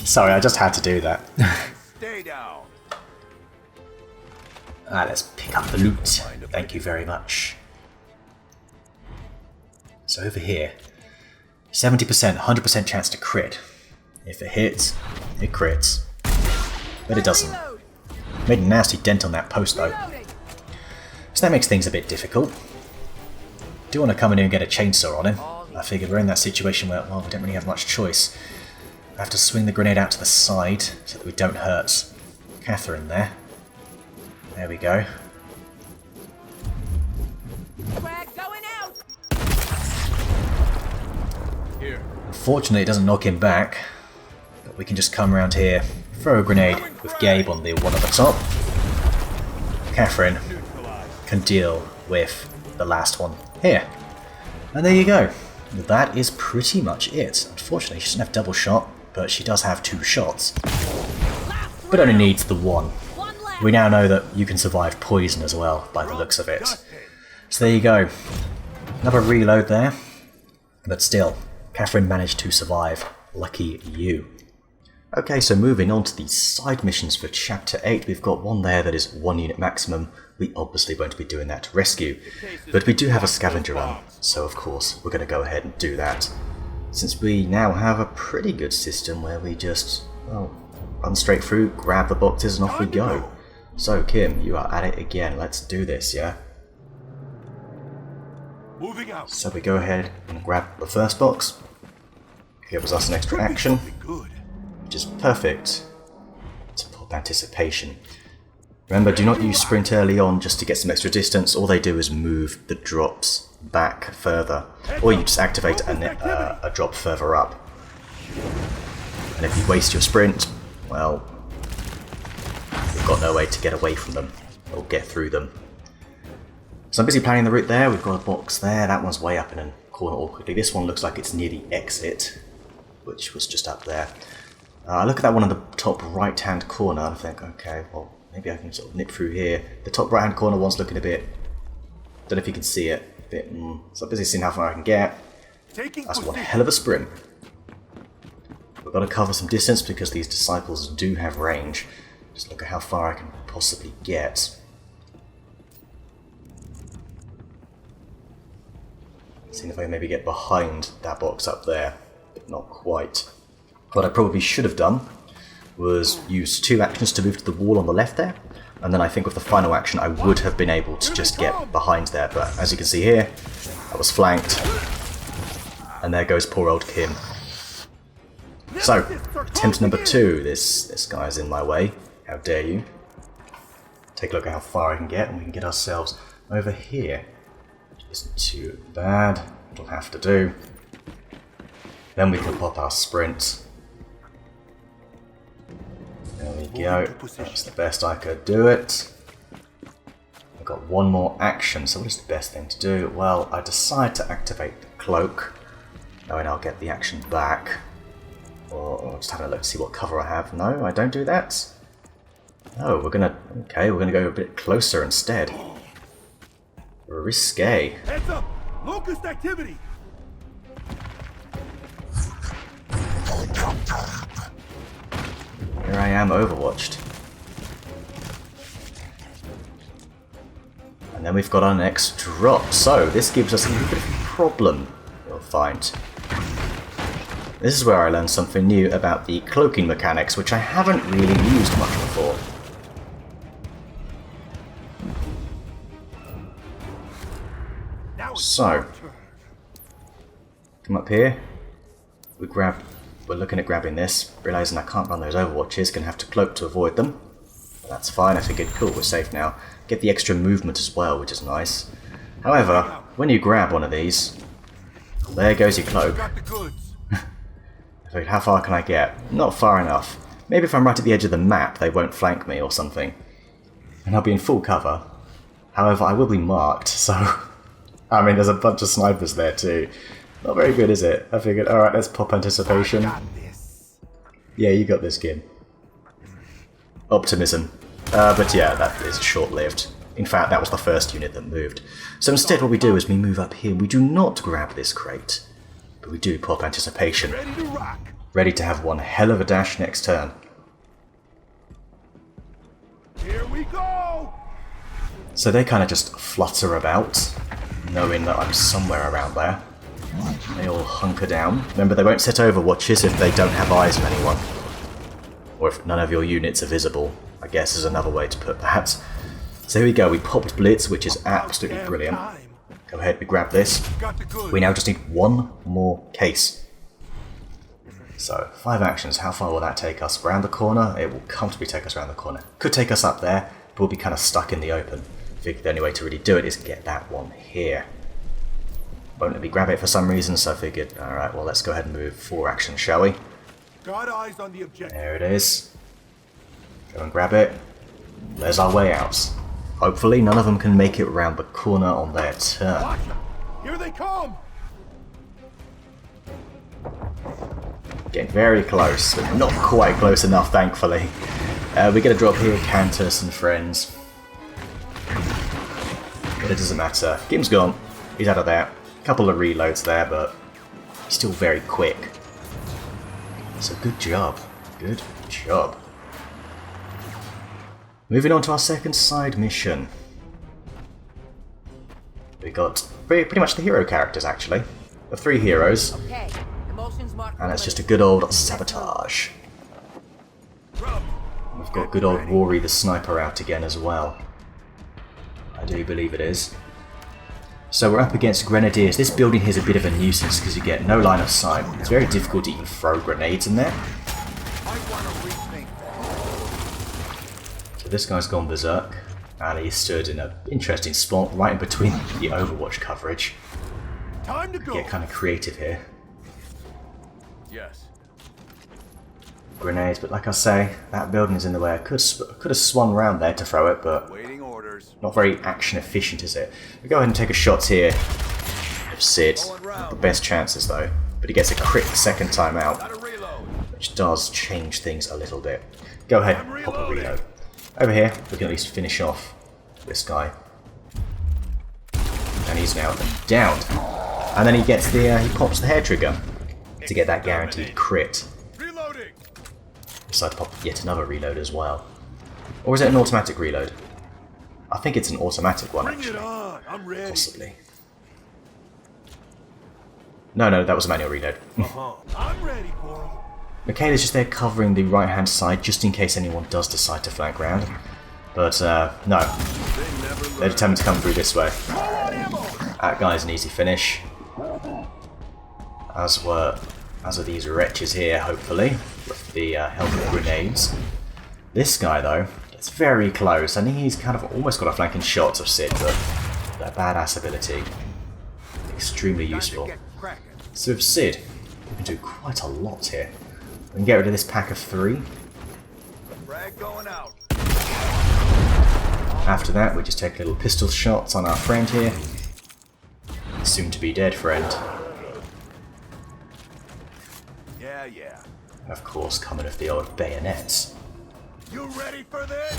A: Sorry, I just had to do that.
B: Stay down.
A: Let's pick up the loot. Thank you very much. So over here, 70%, 100% chance to crit. If it hits, it crits. But it doesn't. Made a nasty dent on that post though. So that makes things a bit difficult. Do want to come in here and get a chainsaw on him. I figure we're in that situation where, well, we don't really have much choice. I have to swing the grenade out to the side so that we don't hurt Catherine there. There we go.
C: Frag going out.
D: Here.
A: Unfortunately, it doesn't knock him back. But we can just come around here, throw a grenade with Gabe on the one at the top. Catherine can deal with the last one here. And there you go. That is pretty much it. Unfortunately, she doesn't have double shot, but she does have 2 shots. But only needs the one. We now know that you can survive poison as well, by the looks of it. So there you go. Another reload there. But still, Catherine managed to survive. Lucky you. Okay, so moving on to the side missions for Chapter 8, we've got one there that is 1 unit maximum. We obviously won't be doing that to rescue, but we do have a scavenger run, so of course we're going to go ahead and do that. Since we now have a pretty good system where we just, well, run straight through, grab the boxes and off we go. So Kim, you are at it again, let's do this, yeah?
B: Moving out.
A: So we go ahead and grab the first box, gives us an extra action.
B: Good.
A: Which is perfect to pop anticipation. Remember, do not use sprint early on just to get some extra distance. All they do is move the drops back further, or you just activate a drop further up. And if you waste your sprint, well, you've got no way to get away from them or get through them. So I'm busy planning the route there. We've got a box there. That one's way up in a corner awkwardly. This one looks like it's near the exit, which was just up there. I look at that one in the top right-hand corner and I think, okay, well, maybe I can sort of nip through here. The top right-hand corner one's looking a bit, don't know if you can see it, a bit, so I'm busy seeing how far I can get. That's one hell of a sprint. We've got to cover some distance because these disciples do have range. Just look at how far I can possibly get. Seeing if I can maybe get behind that box up there, but not quite. What I probably should have done was use 2 actions to move to the wall on the left there, and then I think with the final action I would have been able to just get behind there, but as you can see here, I was flanked, and there goes poor old Kim. So, attempt number 2, this guy's in my way, how dare you. Take a look at how far I can get, and we can get ourselves over here. Isn't too bad, it'll have to do. Then we can pop our sprint. There we go, that's the best I could do it. I've got one more action, so what is the best thing to do? Well, I decide to activate the cloak, knowing I'll get the action back. Or just having a look to see what cover I have. No, I don't do that. Oh, we're gonna go a bit closer instead. Risque.
B: Heads up! Locust activity!
A: Here I am, overwatched. And then we've got our next drop. So, this gives us a little bit of a problem, you'll find. This is where I learned something new about the cloaking mechanics, which I haven't really used much before. So, come up here. We're looking at grabbing this, realizing I can't run those overwatches, gonna have to cloak to avoid them. But that's fine, I figured, cool, we're safe now. Get the extra movement as well, which is nice. However, when you grab one of these, there goes your cloak.
B: Got the goods.
A: I figured, how far can I get? Not far enough. Maybe if I'm right at the edge of the map, they won't flank me or something. And I'll be in full cover. However, I will be marked, so... I mean, there's a bunch of snipers there too. Not very good, is it? I figured, alright, let's pop anticipation.
B: Got this.
A: Yeah, you got this, kid. Optimism. But yeah, that is short-lived. In fact, that was the first unit that moved. So instead what we do is we move up here. We do not grab this crate, but we do pop anticipation.
B: Ready to rock.
A: Ready to have one hell of a dash next turn.
B: Here we go.
A: So they kind of just flutter about, knowing that I'm somewhere around there. They all hunker down. Remember, they won't set overwatches if they don't have eyes on anyone. Or if none of your units are visible, I guess is another way to put that. So here we go, we popped Blitz, which is absolutely brilliant. Go ahead, we grab this.
B: Got the goods.
A: We now just need one more case. So, 5 actions, how far will that take us? Around the corner? It will comfortably take us around the corner. Could take us up there, but we'll be kind of stuck in the open. I think the only way to really do it is get that one here. Won't let me grab it for some reason, so I figured, alright, well let's go ahead and move 4 actions, shall we?
B: Got eyes on the objective.
A: There it is. Go and grab it. There's our way out. Hopefully none of them can make it around the corner on their turn.
B: Watch 'em. Here they come.
A: Getting very close, but not quite close enough, thankfully. We get a drop here, Cantus and friends. But it doesn't matter. Gim's gone. He's out of there. Couple of reloads there, but he's still very quick. So good job. Good job. Moving on to our second side mission. We got pretty much the hero characters, actually. The 3 heroes.
C: Okay. Emotions marked.
A: And it's just a good old sabotage. We've got good old Rory the sniper out again as well. I do believe it is. So we're up against Grenadiers. This building here is a bit of a nuisance because you get no line of sight. It's very difficult to even throw grenades in there.
B: Might want to rethink that.
A: So this guy's gone berserk, and he stood in an interesting spot right in between the Overwatch coverage.
B: Time to go.
A: Get kind of creative here.
D: Yes.
A: Grenades, but like I say, that building is in the way. I could have swung round there to throw it, but
B: Waiting orders.
A: not very action efficient, is it? We go ahead and take a shot here of Sid. Not the best chances though, but he gets a crit the second time out,
B: Gotta reload.
A: which does change things a little bit. Go ahead, pop a reload. Over here, we can at least finish off this guy. And he's now downed. And then he gets the he pops the hair trigger to get that guaranteed crit.
B: Reloading.
A: Decide to pop yet another reload as well. Or is it an automatic reload? I think it's an automatic one
B: Bring it
A: actually.
B: on. I'm ready.
A: Possibly. No, that was a manual reload.
B: I'm ready for 'em.
A: Michaela's just there covering the right hand side just in case anyone does decide to flank round. But no, they're determined to come through this way. That guy's an easy finish. As are these wretches here, hopefully, with the help of grenades. This guy, though, gets very close, and he's kind of almost got a flanking shot of Sid, but that badass ability, extremely useful.
B: Get cracking.
A: So with Sid, we can do quite a lot here. We can get rid of this pack of 3.
B: Frag going out.
A: After that, we just take little pistol shots on our friend here. Soon to be dead friend.
B: Yeah.
A: And of course, coming with the old bayonets.
B: You ready for this?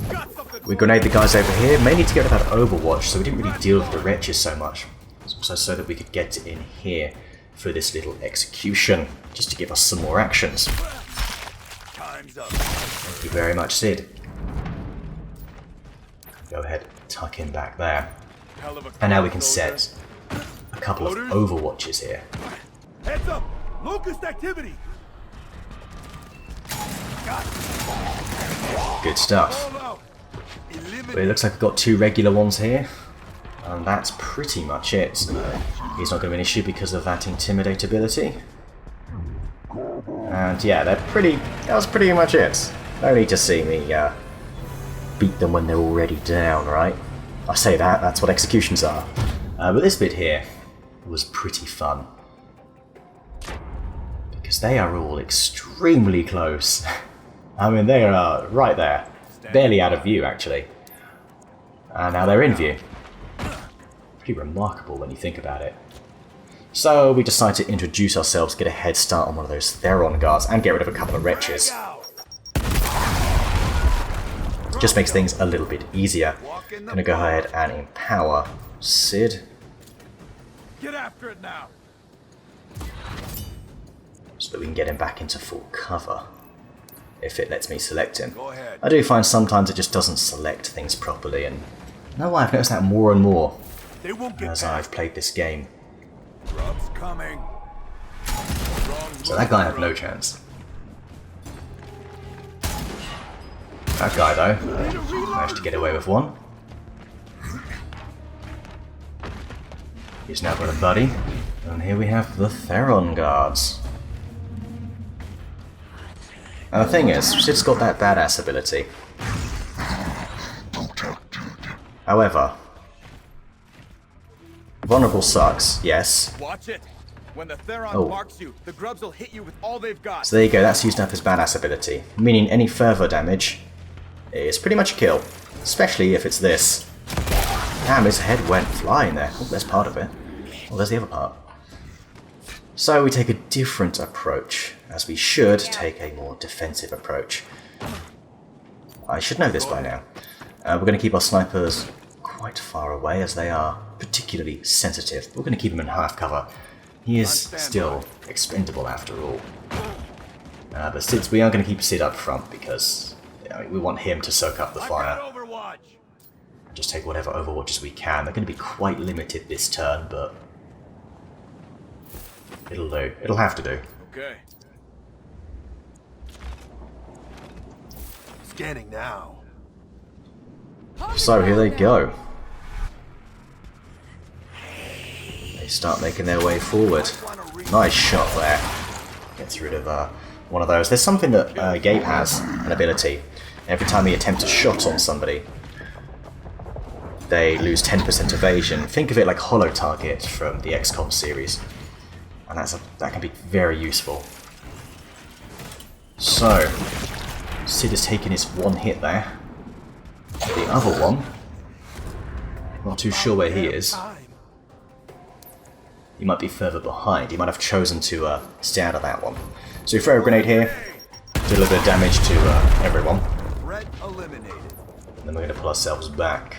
B: Got something.
A: We grenade the guys over here, mainly to get rid of that Overwatch, so we didn't really deal with the wretches so much. It's also so that we could get in here for this little execution, just to give us some more actions.
B: Time's up.
A: Thank you very much, Sid. Go ahead, tuck him back there.
B: Hell of a
A: And now we can
B: soldier.
A: set a couple of Overwatches here.
B: Heads up! Locust activity!
A: Good stuff.
B: Hold out!
A: But it looks like we've got 2 regular ones here. And that's pretty much it. He's not going to be an issue because of that Intimidate ability. And yeah, that was pretty much it. No need to see me beat them when they're already down, right? I say that, that's what executions are. But this bit here was pretty fun. Because they are all extremely close. I mean, they are right there. Barely out of view, actually. And now they're in view. Pretty remarkable when you think about it. So we decide to introduce ourselves, get a head start on one of those Theron guards, and get rid of a couple of wretches. Just makes things a little bit easier. Gonna go ahead and empower Sid.
B: Get after it now.
A: So that we can get him back into full cover. If it lets me select him.
B: Go ahead.
A: I do find sometimes it just doesn't select things properly, and I know why I've noticed that more and more
B: They won't get
A: as
B: past.
A: I've played this game.
B: Grub's coming.
A: So that guy had no chance. That guy, though, managed to get away with one. He's now got a buddy. And here we have the Theron guards. And the thing is, Sid's got that badass ability. However, vulnerable sucks, yes.
D: Watch it. When the Theron
A: Oh.
D: marks you, the grubs will hit you with all they've got.
A: So there you go, that's used up his badass ability, meaning any further damage is pretty much a kill, especially if it's this. Damn, his head went flying there. Oh, there's part of it. Oh, there's the other part. So we take a different approach, as we should take a more defensive approach. I should know this by now. We're going to keep our snipers quite far away, as they are particularly sensitive. We're going to keep him in half cover. He is still expendable after all. But Sid, we are going to keep Sid up front because we want him to soak up the
B: I've
A: fire.
B: got Overwatch.
A: Just take whatever overwatches we can. They're going to be quite limited this turn, but it'll do. It'll have to do.
D: Okay.
B: Scanning now.
A: So here they go. They start making their way forward. Nice shot there. Gets rid of one of those. There's something that Gabe has, an ability. Every time he attempts a shot on somebody, they lose 10% evasion. Think of it like Hollow Target from the XCOM series. And that can be very useful. So, Sid has taken his one hit there. The other one, not too sure where he is. He might be further behind. He might have chosen to stay out of that one. So we throw a grenade here, do a little bit of damage to everyone.
B: Threat eliminated.
A: And then we're going to pull ourselves back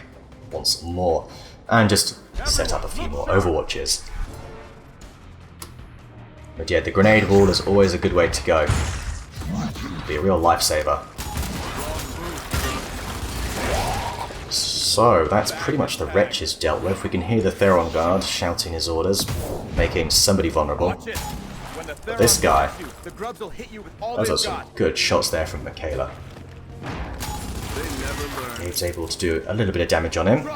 A: once more and just set up a few more overwatches. But yeah, the grenade wall is always a good way to go. Be a real lifesaver. So that's pretty much the wretches dealt with. We can hear the Theron guard shouting his orders, making somebody vulnerable.
D: Watch it. When the Theron
A: this guy-
D: marks you, the grubs will hit you with all
A: Those are
D: they've
A: some
D: got.
A: good shots there from Michaela.
B: They never learn.
A: He's able to do a little bit of damage on him.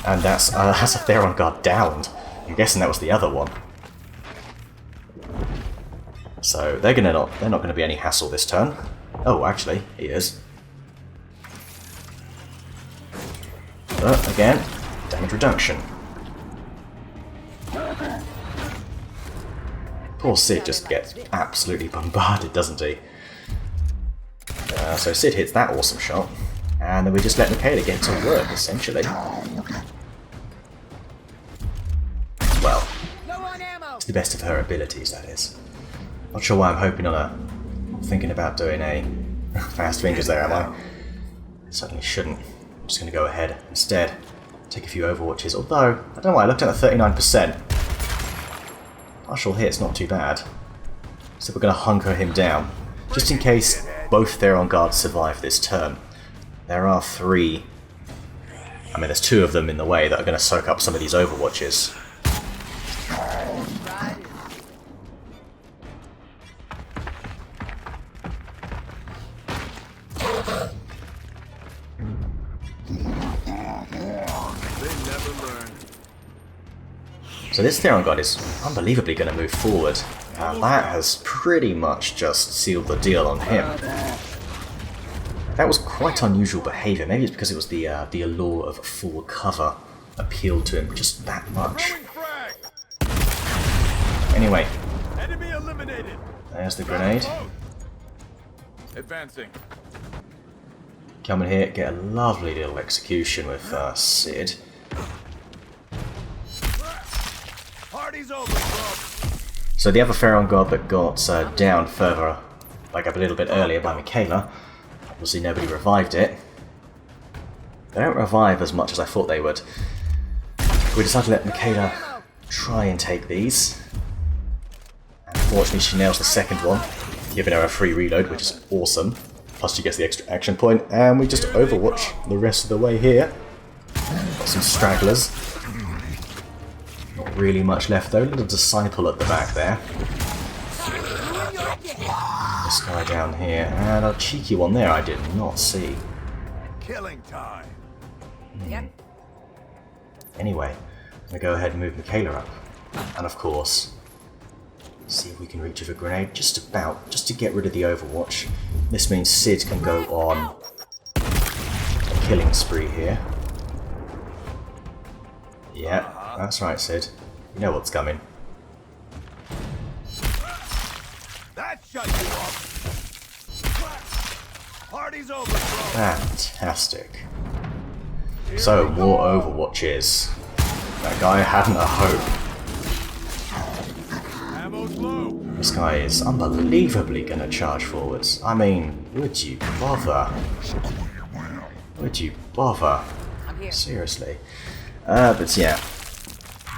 A: And that's a Theron guard downed. I'm guessing that was the other one. So they're not going to be any hassle this turn. Oh, actually, he is. But again, damage reduction. Poor Sid just gets absolutely bombarded, doesn't he? So Sid hits that awesome shot, and then we just let Michaela get to work, essentially. Well,
C: Low on ammo.
A: to the best of her abilities, that is. Not sure why I'm hoping on a... I'm thinking about doing a fast fingers there, am I? Certainly shouldn't. I'm just going to go ahead instead. Take a few overwatches, although, I don't know why, I looked at the 39%. Partial hit's not too bad. So we're going to hunker him down. Just in case both Theron guards survive this turn. There are 3... I mean, there's 2 of them in the way that are going to soak up some of these overwatches.
D: turn.
A: So this Theron God is unbelievably going to move forward. That has pretty much just sealed the deal on him. That was quite unusual behaviour. Maybe it's because it was the allure of full cover appealed to him just that much. Anyway,
B: Enemy eliminated.
A: there's the grenade.
D: Advancing.
A: Come in here, get a lovely little execution with Sid.
B: Party's over, bro.
A: So the other Pharaoh God that got down further, like a little bit earlier by Michaela, obviously nobody revived it. They don't revive as much as I thought they would. We decided to let Michaela try and take these. Unfortunately, she nails the second one, giving her a free reload, which is awesome. Plus she gets the extra action point, and we just overwatch the rest of the way here. Got some stragglers. Not really much left though, little disciple at the back there. This guy down here, and a cheeky one there I did not see.
B: Killing time.
C: Yep.
A: Anyway, I'm going to go ahead and move Michaela up. And of course, see if we can reach with a grenade, just to get rid of the overwatch. This means Sid can go on a killing spree here. Yeah, that's right, Sid. You know what's coming.
B: That shut you up. Party's over, bro.
A: Fantastic. So, more overwatches. That guy hadn't a hope.
B: Ammo's low.
A: This guy is unbelievably going to charge forwards. I mean, would you bother? Would you bother?
C: I'm here.
A: Seriously. But yeah.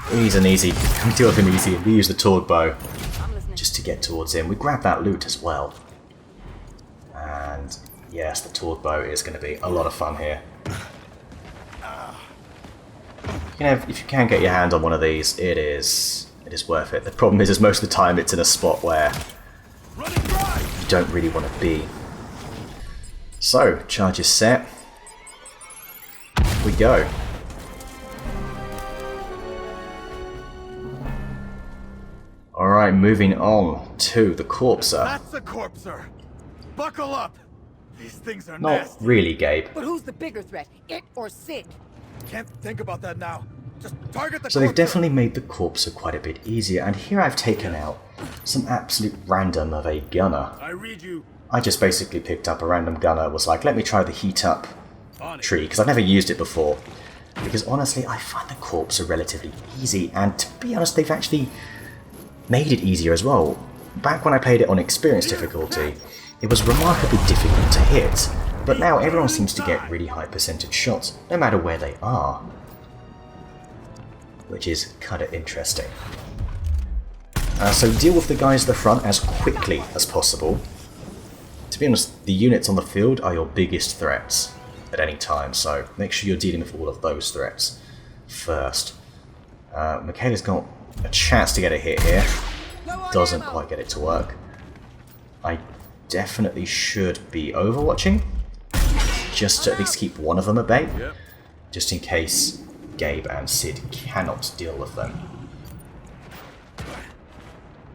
A: He's an easy. We deal with him easy. We use the Torg bow
C: I'm listening.
A: just to get towards him. We grab that loot as well. And yes, the Torg bow is going to be a lot of fun here. You know, if you can get your hand on one of these, it is worth it. The problem is most of the time it's in a spot where you don't really want to be. So, charge is set. We go. Alright, moving on to the Corpser.
B: That's the Corpser. Buckle up. These things are
A: Not
B: nasty.
A: really, Gabe.
C: But who's the bigger threat, it or Sid?
B: Can't think about that now. Just target the
A: So they've
B: Corpser.
A: definitely made the Corpser quite a bit easier, and here I've taken out some absolute random of a gunner.
B: I read you.
A: I just basically picked up a random gunner, was like, let me try the heat up
B: On it.
A: tree, because I've never used it before. Because honestly, I find the Corpser relatively easy, and to be honest, they've actually made it easier as well. Back when I played it on experience difficulty, it was remarkably difficult to hit, but now everyone seems to get really high percentage shots, no matter where they are. Which is kinda interesting. So deal with the guys at the front as quickly as possible. To be honest, the units on the field are your biggest threats at any time, so make sure you're dealing with all of those threats first. Michaela's got a chance to get a hit here. Doesn't quite get it to work. I definitely should be overwatching, just to at least keep one of them at bay,
D: Yep.
A: just in case Gabe and Sid cannot deal with them.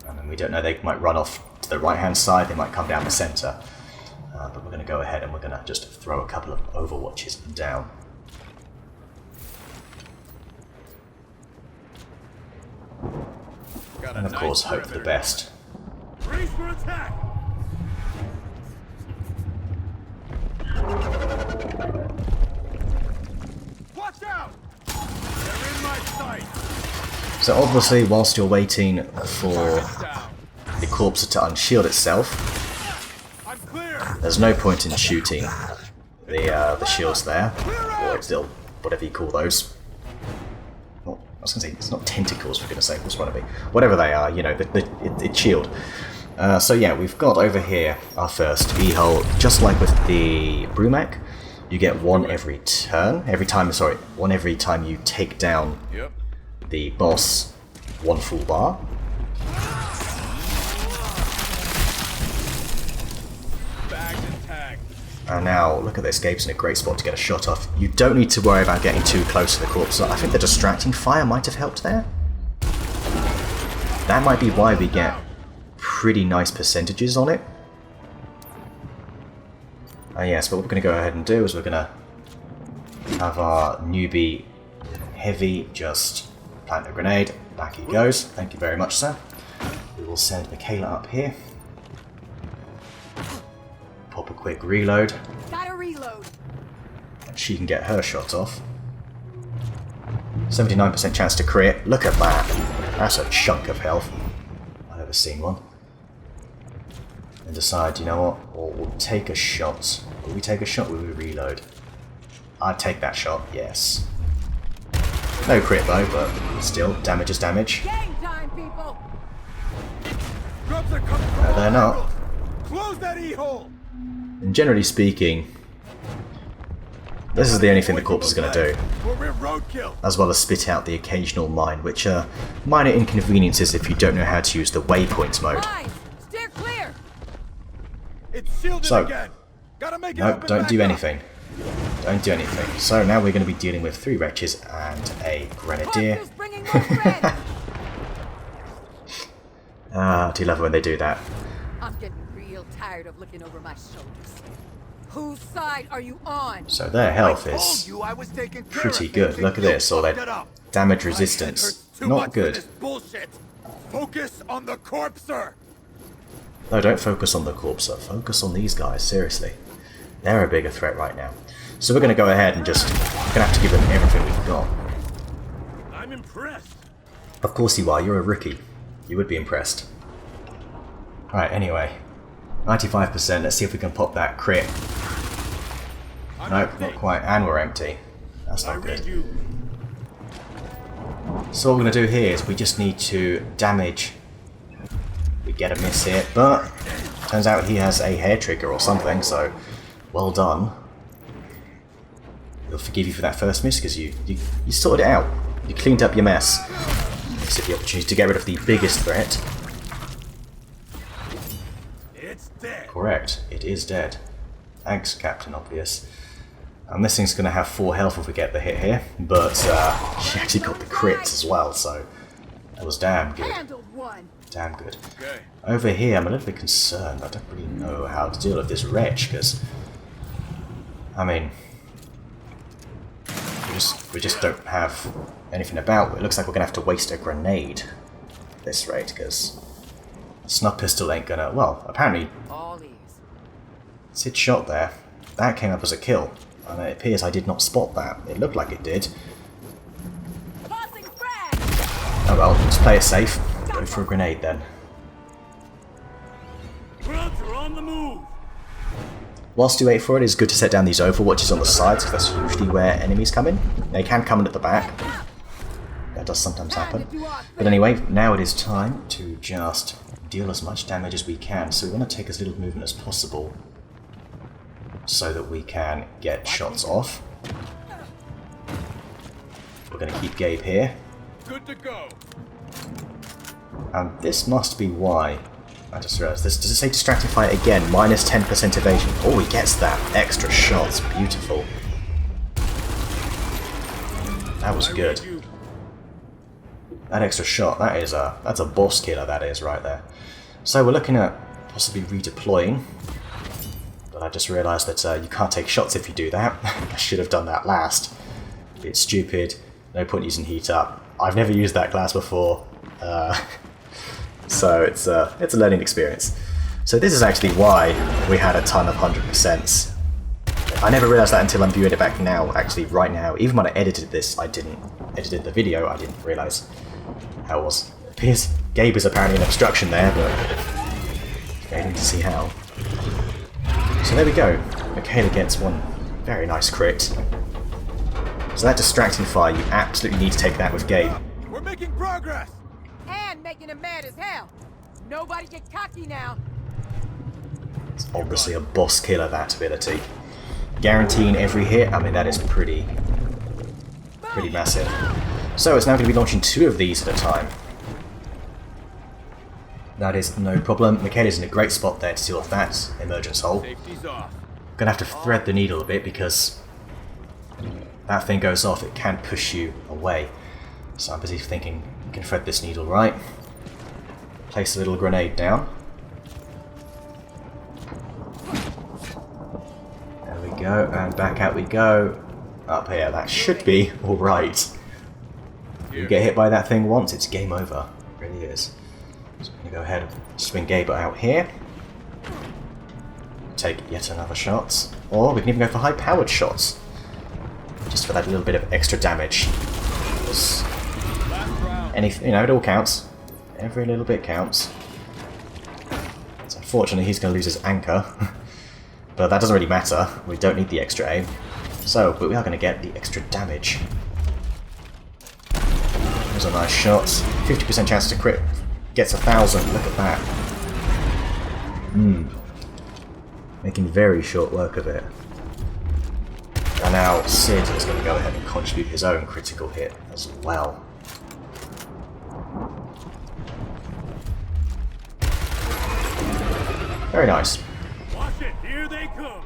A: And then we don't know, they might run off to the right hand side, they might come down the centre. But we're going to go ahead and we're going to just throw a couple of overwatches down.
D: Got a
A: And of
D: nice
A: course hope for the
D: perimeter.
A: best.
B: Brace for attack. Watch out. They're in my sight.
A: So obviously whilst you're waiting for
B: Down.
A: the Corpser to unshield itself,
B: I'm clear.
A: there's no point in shooting the shields there, or still whatever you call those. Well, I was going to say, it's not tentacles for goodness sake, what's one to be? Whatever they are, you know, it's shield. So yeah, we've got over here our first E-hole, just like with the Brumac. You get one every turn, one every time you take down
D: Yep.
A: the boss, one full bar.
B: Bagged and tagged.
A: And now, look at this, Gabe's in a great spot to get a shot off. You don't need to worry about getting too close to the corpse. I think the distracting fire might have helped there. That might be why we get pretty nice percentages on it. Yes, but what we're going to go ahead and do is we're going to have our newbie heavy just plant a grenade. Back he goes. Thank you very much, sir. We will send Michaela up here. Pop a quick reload.
C: Gotta reload.
A: And she can get her shot off. 79% chance to crit. Look at that. That's a chunk of health. I've never seen one. And decide, you know what? We'll take a shot. Will we take a shot? Will we reload? I'd take that shot, yes. No crit though, but still, damage is damage.
C: Game time, people.
B: Grubs are coming from
A: No, they're
B: all
A: not.
B: angles. Close that E-hole.
A: And generally speaking, this is the only thing the corpse is going to do,
B: Or we're roadkill.
A: as well as spit out the occasional mine, which are minor inconveniences if you don't know how to use the waypoints mode.
C: Mines, steer clear.
B: It's shielded
A: So,
B: again. Gotta make it
A: Nope,
B: up and
A: don't
B: back
A: do
B: up.
A: anything. Don't do anything. So now we're going to be dealing with 3 wretches and a grenadier.
C: Corpse is bringing more friends.
A: Ah, do you love it when they do that?
C: I'm getting real tired of looking over my shoulders. Whose side are you on?
A: So their health
B: I told
A: is
B: you I was taking care
A: pretty
B: of
A: good.
B: things,
A: Look at
B: and you
A: this, all
B: fucked
A: their
B: it up.
A: damage
B: My head
A: resistance.
B: hurts too
A: Not
B: much for
A: good.
B: this bullshit. Focus on the corpse, sir.
A: No, don't focus on the corpse, sir. Focus on these guys, seriously. They're a bigger threat right now. So we're going to go ahead and just... We're going to have to give them everything we've got.
B: I'm impressed.
A: Of course you are, you're a rookie. You would be impressed. Right, anyway. 95%, let's see if we can pop that crit. Nope, not quite. And we're empty. That's not good. So what we're going to do here is we just need to damage. We get a miss here, but turns out he has a hair trigger or something, so well done. He'll forgive you for that first miss because you sorted it out. You cleaned up your mess. Gives it the opportunity to get rid of the biggest threat.
B: It's dead.
A: Correct, it is dead. Thanks, Captain Obvious. And this thing's going to have 4 health if we get the hit here, but she actually got the crits as well, so that was damn good.
C: Handled one.
A: Damn good.
B: Okay.
A: Over here, I'm a little bit concerned. I don't really know how to deal with this wretch, because, I mean, we just don't have anything about. It looks like we're going to have to waste a grenade at this rate, because snub pistol ain't gonna, well, apparently
C: All ease.
A: Sid shot there. That came up as a kill, and it appears I did not spot that. It looked like it did.
C: Tossing frag.
A: Oh well, let's play it safe. Go for a grenade then.
B: Grubs are on the move.
A: Whilst you wait for it, it's good to set down these overwatches on the sides, because that's usually where enemies come in. They can come in at the back. That does sometimes happen. But anyway, now it is time to just deal as much damage as we can. So we want to take as little movement as possible so that we can get shots off. We're going to keep Gabe here.
B: Good to go.
A: And this must be why. I just realised this. Does it say distracting fire again? Minus 10% evasion. Oh, he gets that. Extra shots. Beautiful. That was good. That extra shot, that's a boss killer, that is, right there. So we're looking at possibly redeploying. But I just realised that you can't take shots if you do that. I should have done that last. It's stupid. No point using heat up. I've never used that class before. So it's a learning experience. So this is actually why we had a ton of 100%. I never realised that until I'm viewing it back now, actually right now. Even when I edited this, edited the video, I didn't realise how it was. It appears Gabe is apparently an obstruction there, but failing to see how. So there we go. Michaela gets one very nice crit. So that distracting fire, you absolutely need to take that with Gabe.
B: We're making progress.
C: And making him mad as hell. Nobody get cocky now.
A: It's obviously a boss killer, that ability. Guaranteeing every hit, I mean that is pretty massive. So it's now going to be launching 2 of these at a time. That is no problem. Michaela's in a great spot there to deal with that emergence hole.
B: Safety's off.
A: Gonna have to thread the needle a bit because that thing goes off, it can push you away. So I'm busy thinking, you can thread this needle right. Place a little grenade down. There we go, and back out we go. Up here, that should be alright. You get hit by that thing once, it's game over. It really is. So I'm going to go ahead and swing Gabe out here. Take yet another shot. Or we can even go for high-powered shots. Just for that little bit of extra damage. Anything, you know, it all counts. Every little bit counts. So unfortunately he's going to lose his anchor. But that doesn't really matter. We don't need the extra aim. So, but we are going to get the extra damage. There's a nice shot. 50% chance to crit. Gets 1,000. Look at that. Making very short work of it. And now Sid is going to go ahead and contribute his own critical hit as well. Very nice.
E: Watch it, here they come.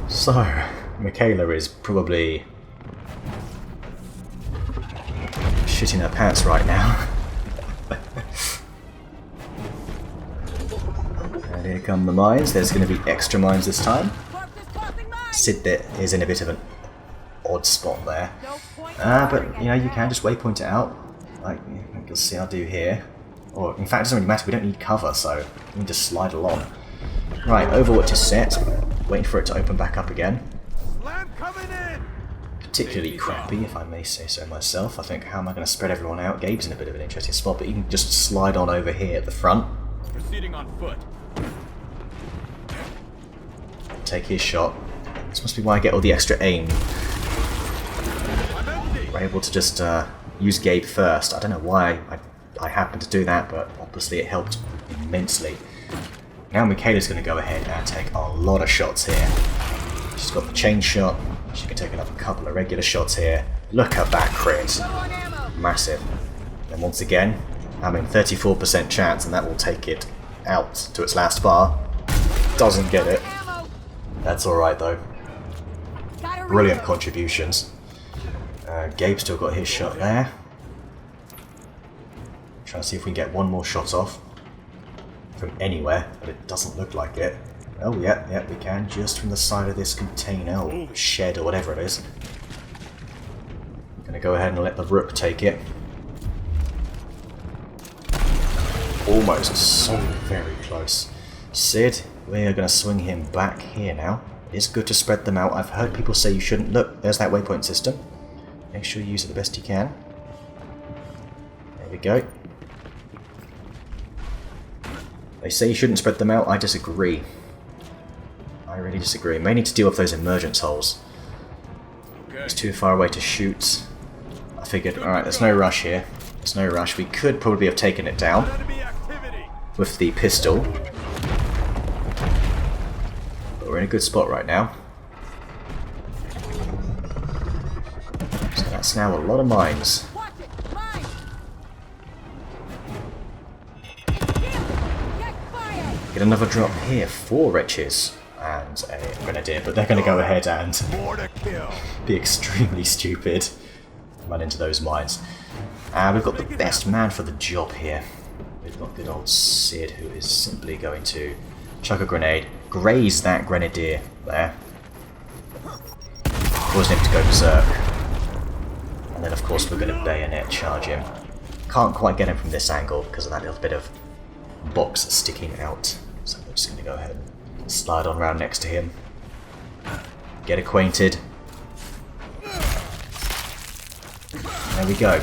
A: So, Michaela is probably shitting her pants right now. And here come the mines. There's going to be extra mines this time. Sid is in a bit of an odd spot there. But, you know, you can just waypoint it out. Like you'll see I'll do here. Or, in fact, it doesn't really matter. We don't need cover, so we can just slide along. Right, Overwatch is set. Waiting for it to open back up again. Particularly crappy, if I may say so myself. I think, how am I going to spread everyone out? Gabe's in a bit of an interesting spot, but you can just slide on over here at the front.
D: Proceeding on foot.
A: Take his shot. This must be why I get all the extra aim. We're able to just use Gabe first. I don't know why I happened to do that, but obviously it helped immensely. Now Michaela's going to go ahead and take a lot of shots here. She's got the chain shot. She can take another couple of regular shots here. Look at that crit. Massive. And once again, I mean 34% chance, and that will take it out to its last bar. Doesn't get it. That's alright though. Brilliant contributions. Gabe's still got his shot there. Trying to see if we can get one more shot off from anywhere, but it doesn't look like it. Oh, yeah, we can, just from the side of this container, or shed, or whatever it is. I'm going to go ahead and let the Rook take it. Almost, so very close. Sid, we are going to swing him back here now. It's good to spread them out. I've heard people say you shouldn't. Look, there's that waypoint system. Make sure you use it the best you can. There we go. They say you shouldn't spread them out. I disagree. I really disagree. May need to deal with those emergence holes. It's too far away to shoot. I figured, alright, there's no rush here. There's no rush. We could probably have taken it down with the pistol. But we're in a good spot right now. So that's now a lot of mines. Get another drop here, 4 wretches and a grenadier, but they're going to go ahead and be extremely stupid. Run into those mines. We've got the best man for the job here. We've got good old Sid, who is simply going to chuck a grenade, graze that grenadier there, causing him to go berserk. And then of course we're going to bayonet charge him. Can't quite get him from this angle because of that little bit of box sticking out. So we're just going to go ahead and slide on around next to him. Get acquainted. There we go.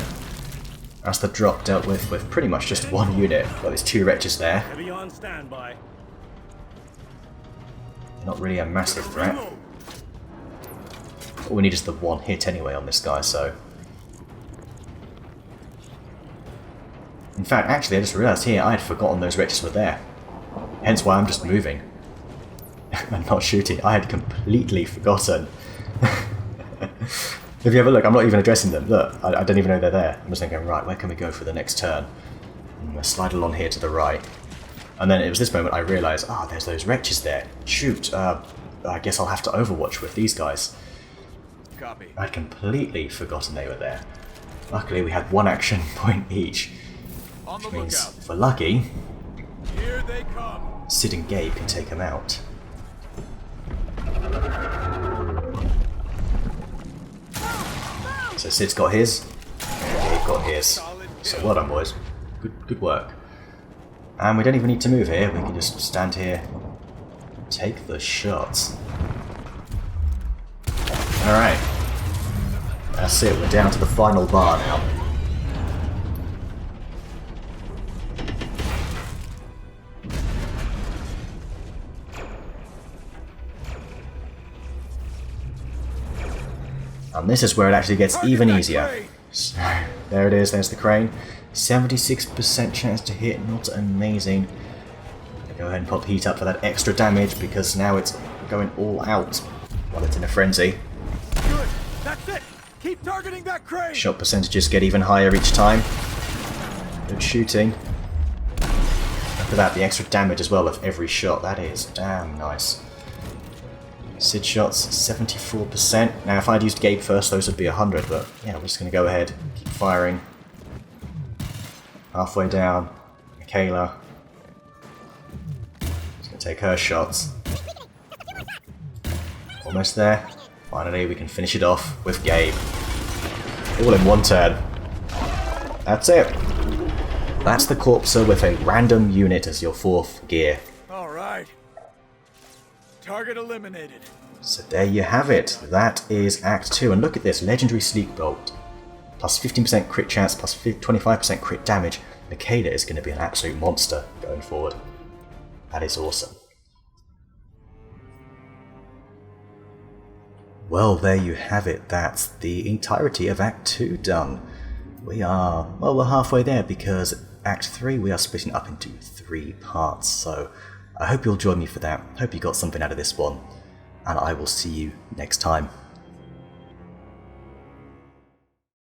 A: That's the drop dealt with pretty much just one unit. Well, there's 2 wretches there.
E: Heavy on standby.
A: Not really a massive threat. All we need is the 1 hit anyway on this guy, so... In fact, actually, I just realised here I had forgotten those wretches were there. Hence why I'm just moving. and not shooting. I had completely forgotten. If you have a look, I'm not even addressing them. Look, I don't even know they're there. I'm just thinking, right, where can we go for the next turn? I'm going to slide along here to the right. And then it was this moment I realised, there's those wretches there. Shoot, I guess I'll have to Overwatch with these guys.
D: Copy.
A: I'd completely forgotten they were there. Luckily we had one action point each,
D: On the
A: which means,
D: lookout.
A: if we're lucky,
D: Here they come.
A: Sid and Gabe can take them out. So Sid's got his, and Gabe got his. So well done, boys. Good work. And we don't even need to move here, we can just stand here, take the shots. Alright. That's it, we're down to the final bar now. And this is where it actually gets even easier. So, there it is, there's the crane. 76% chance to hit, not amazing. Go ahead and pop heat up for that extra damage because now it's going all out while it's in a frenzy.
B: Good. That's it. Keep targeting that crane.
A: Shot percentages get even higher each time. Good shooting. Look at that, the extra damage as well of every shot. That is damn nice. Sid shots, 74%. Now if I'd used Gabe first, those would be 100, but yeah, we're just going to go ahead, keep firing. Halfway down, Michaela. Just going to take her shots. Almost there. Finally, we can finish it off with Gabe. All in one turn. That's it. That's the Corpser with a random unit as your 4th gear.
B: All right. Target eliminated.
A: So there you have it. That is Act 2. And look at this. Legendary Sleep Bolt. Plus 15% crit chance, plus 25% crit damage. Michaela is going to be an absolute monster going forward. That is awesome. Well, there you have it. That's the entirety of Act 2 done. We're halfway there because Act 3 we are splitting up into 3 parts. So I hope you'll join me for that. Hope you got something out of this one. And I will see you next time.